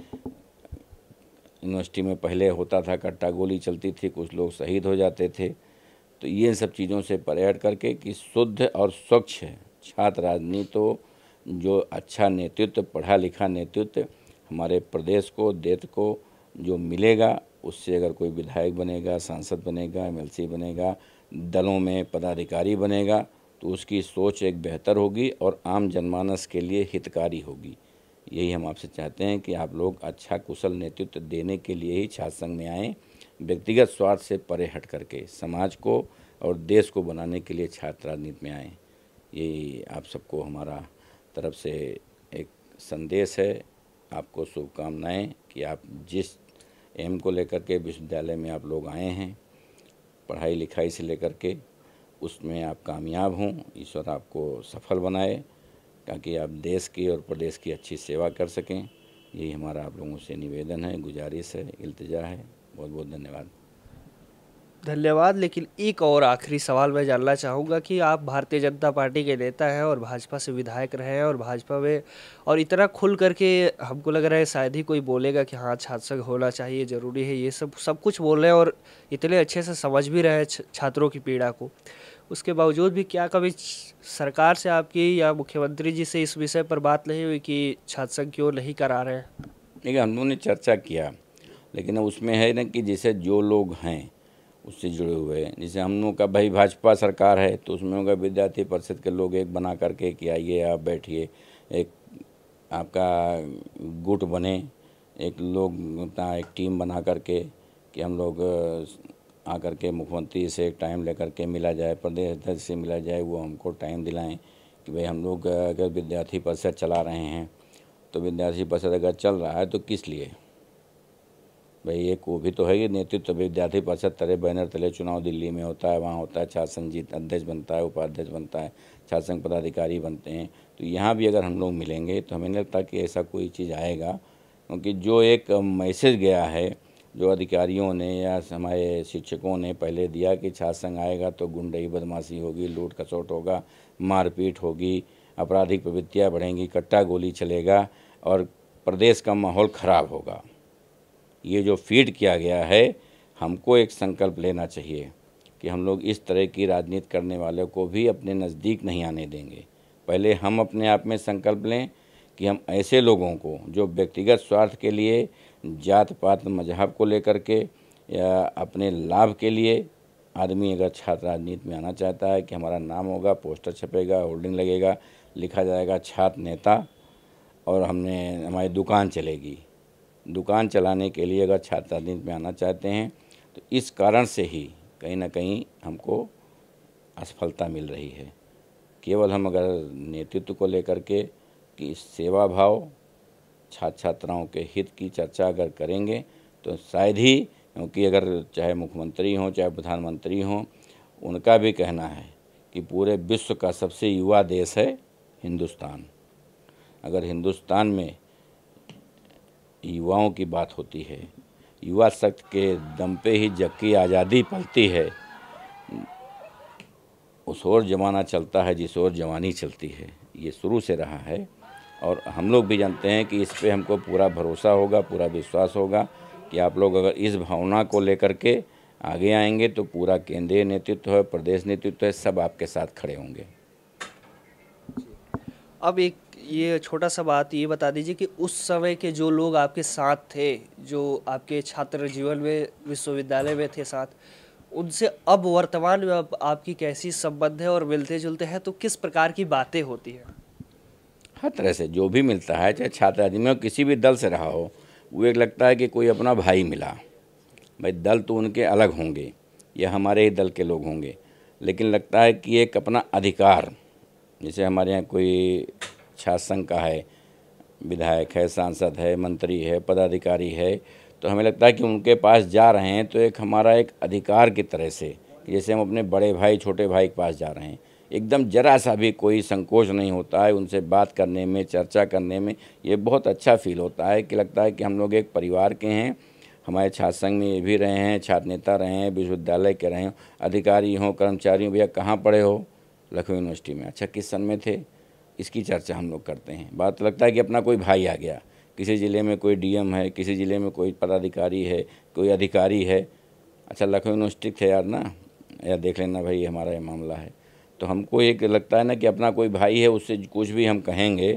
यूनिवर्सिटी में पहले होता था कट्टा गोली चलती थी, कुछ लोग शहीद हो जाते थे। तो ये सब चीज़ों से परे हट करके कि शुद्ध और स्वच्छ छात्र राजनीति हो, जो अच्छा नेतृत्व, पढ़ा लिखा नेतृत्व हमारे प्रदेश को, देश को जो मिलेगा, उससे अगर कोई विधायक बनेगा, सांसद बनेगा, एमएलसी बनेगा, दलों में पदाधिकारी बनेगा, तो उसकी सोच एक बेहतर होगी और आम जनमानस के लिए हितकारी होगी। यही हम आपसे चाहते हैं कि आप लोग अच्छा कुशल नेतृत्व देने के लिए ही छात्र संघ में आएँ, व्यक्तिगत स्वार्थ से परे हट करके समाज को और देश को बनाने के लिए छात्र राजनीति में आएँ। यही आप सबको हमारा तरफ से एक संदेश है। आपको शुभकामनाएं कि आप जिस एम को लेकर के विश्वविद्यालय में आप लोग आए हैं, पढ़ाई लिखाई से लेकर के, उसमें आप कामयाब हों। ईश्वर आपको सफल बनाए ताकि आप देश की और प्रदेश की अच्छी सेवा कर सकें। यही हमारा आप लोगों से निवेदन है, गुजारिश है, इल्तिजा है। बहुत बहुत धन्यवाद। धन्यवाद। लेकिन एक और आखिरी सवाल मैं जानना चाहूँगा कि आप भारतीय जनता पार्टी के नेता हैं और भाजपा से विधायक रहे हैं और भाजपा में, और इतना खुल करके हमको लग रहा है शायद ही कोई बोलेगा कि हाँ छात्र संघ होना चाहिए, ज़रूरी है, ये सब कुछ बोल रहे हैं और इतने अच्छे से समझ भी रहे हैं छात्रों की पीड़ा को। उसके बावजूद भी क्या कभी सरकार से आपकी या मुख्यमंत्री जी से इस विषय पर बात नहीं हुई कि छात्र संघ क्यों नहीं करा रहे हैं? देखिए, हम लोगों ने चर्चा किया, लेकिन उसमें है ना कि जैसे जो लोग हैं उससे जुड़े हुए हैं, जैसे हम लोग का भाई भाजपा सरकार है तो उसमें होगा विद्यार्थी परिषद के लोग एक बना करके कि आइए आप बैठिए, एक आपका गुट बने, एक लोग अपना एक टीम बना करके कि हम लोग आकर के मुख्यमंत्री से एक टाइम लेकर के मिला जाए, प्रदेश अध्यक्ष से मिला जाए, वो हमको टाइम दिलाएं कि भाई हम लोग अगर विद्यार्थी परिषद चला रहे हैं तो विद्यार्थी परिषद अगर चल रहा है तो किस लिए, भाई एक वो भी तो है कि नेतृत्व विद्यार्थी परिषद तले बैनर तले चुनाव दिल्ली में होता है, वहाँ होता है, छात्र संघ जीत अध्यक्ष बनता है, उपाध्यक्ष बनता है, छात्र संघ पदाधिकारी बनते हैं। तो यहाँ भी अगर हम लोग मिलेंगे तो हमें नहीं लगता कि ऐसा कोई चीज़ आएगा, क्योंकि जो एक मैसेज गया है जो अधिकारियों ने या हमारे शिक्षकों ने पहले दिया कि छात्र संघ आएगा तो गुंडई बदमाशी होगी, लूट खसोट होगा, मारपीट होगी, आपराधिक प्रवृत्तियाँ बढ़ेंगी, कट्टा गोली चलेगा और प्रदेश का माहौल ख़राब होगा। ये जो फीड किया गया है, हमको एक संकल्प लेना चाहिए कि हम लोग इस तरह की राजनीति करने वालों को भी अपने नज़दीक नहीं आने देंगे। पहले हम अपने आप में संकल्प लें कि हम ऐसे लोगों को जो व्यक्तिगत स्वार्थ के लिए, जात पात मजहब को लेकर के या अपने लाभ के लिए, आदमी अगर छात्र राजनीति में आना चाहता है कि हमारा नाम होगा, पोस्टर छपेगा, होर्डिंग लगेगा, लिखा जाएगा छात्र नेता और हमारी दुकान चलेगी। दुकान चलाने के लिए अगर छात्र राजनीति में आना चाहते हैं तो इस कारण से ही कहीं ना कहीं हमको असफलता मिल रही है। केवल हम अगर नेतृत्व को लेकर के कि सेवा भाव, छात्र छात्राओं के हित की चर्चा अगर करेंगे तो शायद ही, क्योंकि अगर चाहे मुख्यमंत्री हों चाहे प्रधानमंत्री हों, उनका भी कहना है कि पूरे विश्व का सबसे युवा देश है हिंदुस्तान। अगर हिंदुस्तान में युवाओं की बात होती है, युवा शक्ति के दम पे ही जग की आज़ादी पलती है। उस ओर जमाना चलता है जिस ओर जवानी चलती है, ये शुरू से रहा है और हम लोग भी जानते हैं कि इस पे हमको पूरा भरोसा होगा, पूरा विश्वास होगा कि आप लोग अगर इस भावना को लेकर के आगे आएंगे तो पूरा केंद्रीय नेतृत्व है, प्रदेश नेतृत्व है, सब आपके साथ खड़े होंगे। अब एक ये छोटा सा बात ये बता दीजिए कि उस समय के जो लोग आपके साथ थे, जो आपके छात्र जीवन में विश्वविद्यालय में थे साथ, उनसे अब वर्तमान में अब आपकी कैसी संबंध है और मिलते जुलते हैं तो किस प्रकार की बातें होती हैं? हर तरह से जो भी मिलता है, चाहे छात्र राजनीति में किसी भी दल से रहा हो, वो एक लगता है कि कोई अपना भाई मिला। भाई दल तो उनके अलग होंगे या हमारे ही दल के लोग होंगे, लेकिन लगता है कि एक अपना अधिकार, जैसे हमारे यहाँ कोई छात्र संघ का है, विधायक है, सांसद है, मंत्री है, पदाधिकारी है, तो हमें लगता है कि उनके पास जा रहे हैं तो एक हमारा एक अधिकार की तरह से, जैसे हम अपने बड़े भाई छोटे भाई के पास जा रहे हैं, एकदम जरा सा भी कोई संकोच नहीं होता है उनसे बात करने में, चर्चा करने में। ये बहुत अच्छा फील होता है कि लगता है कि हम लोग एक परिवार के हैं। हमारे छात्र संघ में ये भी रहे हैं, छात्र नेता रहे हैं, विश्वविद्यालय के रहे हों, अधिकारी हों, कर्मचारी हों, भैया कहाँ पढ़े हो, लखनऊ यूनिवर्सिटी में, अच्छा किस सन में थे, इसकी चर्चा हम लोग करते हैं। बात लगता है कि अपना कोई भाई आ गया, किसी ज़िले में कोई डीएम है, किसी ज़िले में कोई पदाधिकारी है, कोई अधिकारी है, अच्छा लखनऊ यूनिवर्सिटी थे यार ना, या देख लेना भाई हमारा ये मामला है। तो हमको एक लगता है ना कि अपना कोई भाई है, उससे कुछ भी हम कहेंगे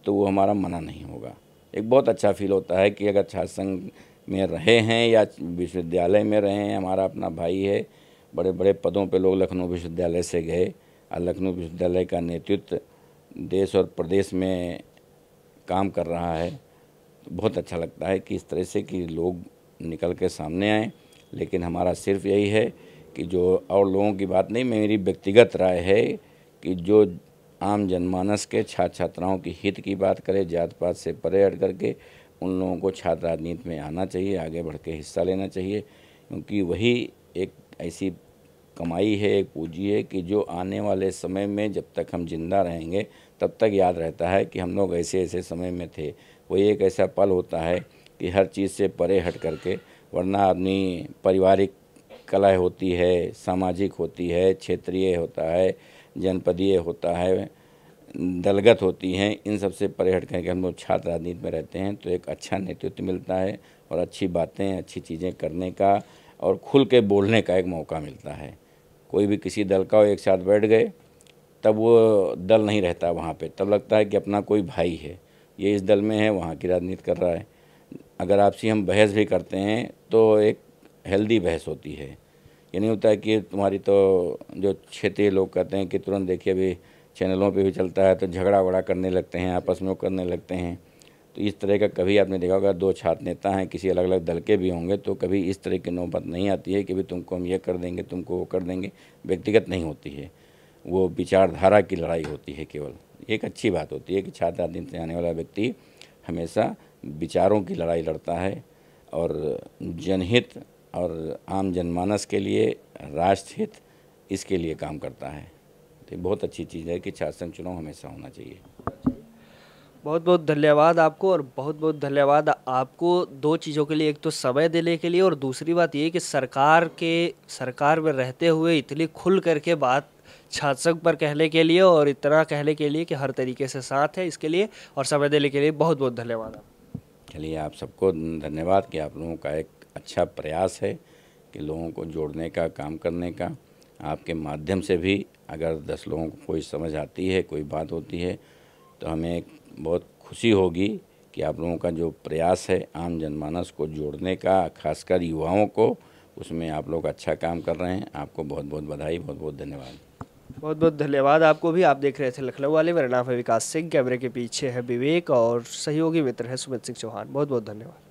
तो वो हमारा मना नहीं होगा। एक बहुत अच्छा फील होता है कि अगर छात्र संघ में रहे हैं या विश्वविद्यालय में रहे हैं, हमारा अपना भाई है। बड़े बड़े पदों पे लोग लखनऊ विश्वविद्यालय से गए और लखनऊ विश्वविद्यालय का नेतृत्व देश और प्रदेश में काम कर रहा है। तो बहुत अच्छा लगता है कि इस तरह से कि लोग निकल के सामने आए। लेकिन हमारा सिर्फ यही है कि जो और लोगों की बात नहीं, मेरी व्यक्तिगत राय है कि जो आम जनमानस के छात्र छात्राओं की हित की बात करे, जात पात से परे हट करके उन लोगों को छात्र राजनीति में आना चाहिए, आगे बढ़ के हिस्सा लेना चाहिए, क्योंकि वही एक ऐसी कमाई है, एक पूंजी है कि जो आने वाले समय में जब तक हम जिंदा रहेंगे तब तक याद रहता है कि हम लोग ऐसे ऐसे समय में थे। वही एक ऐसा पल होता है कि हर चीज़ से परे हट करके, वरना अपनी पारिवारिक कला होती है, सामाजिक होती है, क्षेत्रीय होता है, जनपदीय होता है, दलगत होती हैं, इन सब से परे हट करके हम लोग छात्र राजनीति में रहते हैं तो एक अच्छा नेतृत्व मिलता है और अच्छी बातें, अच्छी चीज़ें करने का और खुल के बोलने का एक मौका मिलता है। कोई भी किसी दल का एक साथ बैठ गए तब वो दल नहीं रहता वहाँ पे, तब लगता है कि अपना कोई भाई है, ये इस दल में है, वहाँ की राजनीति कर रहा है। अगर आपसी हम बहस भी करते हैं तो एक हेल्दी बहस होती है। ये नहीं होता है कि तुम्हारी तो जो क्षेत्रीय लोग कहते हैं कि तुरंत देखिए अभी चैनलों पे भी चलता है तो झगड़ा वगड़ा करने लगते हैं, आपस में वो करने लगते हैं। तो इस तरह का कभी आपने देखा होगा, दो छात्र नेता हैं, किसी अलग अलग दल के भी होंगे, तो कभी इस तरह की नौबत नहीं आती है कि भाई तुमको हम ये कर देंगे, तुमको वो कर देंगे। व्यक्तिगत नहीं होती है, वो विचारधारा की लड़ाई होती है केवल। एक अच्छी बात होती है कि छात्र राजनीति से आने वाला व्यक्ति हमेशा विचारों की लड़ाई लड़ता है और जनहित और आम जनमानस के लिए, राष्ट्र हित, इसके लिए काम करता है। तो बहुत अच्छी चीज़ है कि छात्र संघ चुनाव हमेशा होना चाहिए। बहुत बहुत धन्यवाद आपको, और बहुत बहुत धन्यवाद आपको दो चीज़ों के लिए, एक तो समय देने के लिए और दूसरी बात ये कि सरकार में रहते हुए इतनी खुल करके बात छात्र संघ पर कहने के लिए और इतना कहने के लिए कि हर तरीके से साथ है, इसके लिए और समय देने के लिए बहुत बहुत धन्यवाद आपको। चलिए, आप सबको धन्यवाद कि आप लोगों का एक अच्छा प्रयास है कि लोगों को जोड़ने का, काम करने का। आपके माध्यम से भी अगर 10 लोगों को कोई समझ आती है, कोई बात होती है, तो हमें बहुत खुशी होगी कि आप लोगों का जो प्रयास है आम जनमानस को जोड़ने का, खासकर युवाओं को, उसमें आप लोग अच्छा काम कर रहे हैं। आपको बहुत बहुत बधाई, बहुत बहुत धन्यवाद। बहुत बहुत धन्यवाद आपको भी। आप देख रहे थे लखनऊ वाले, मेरा नाम है विकास सिंह, कैमरे के पीछे है विवेक और सहयोगी मित्र है सुमित सिंह चौहान। बहुत बहुत धन्यवाद।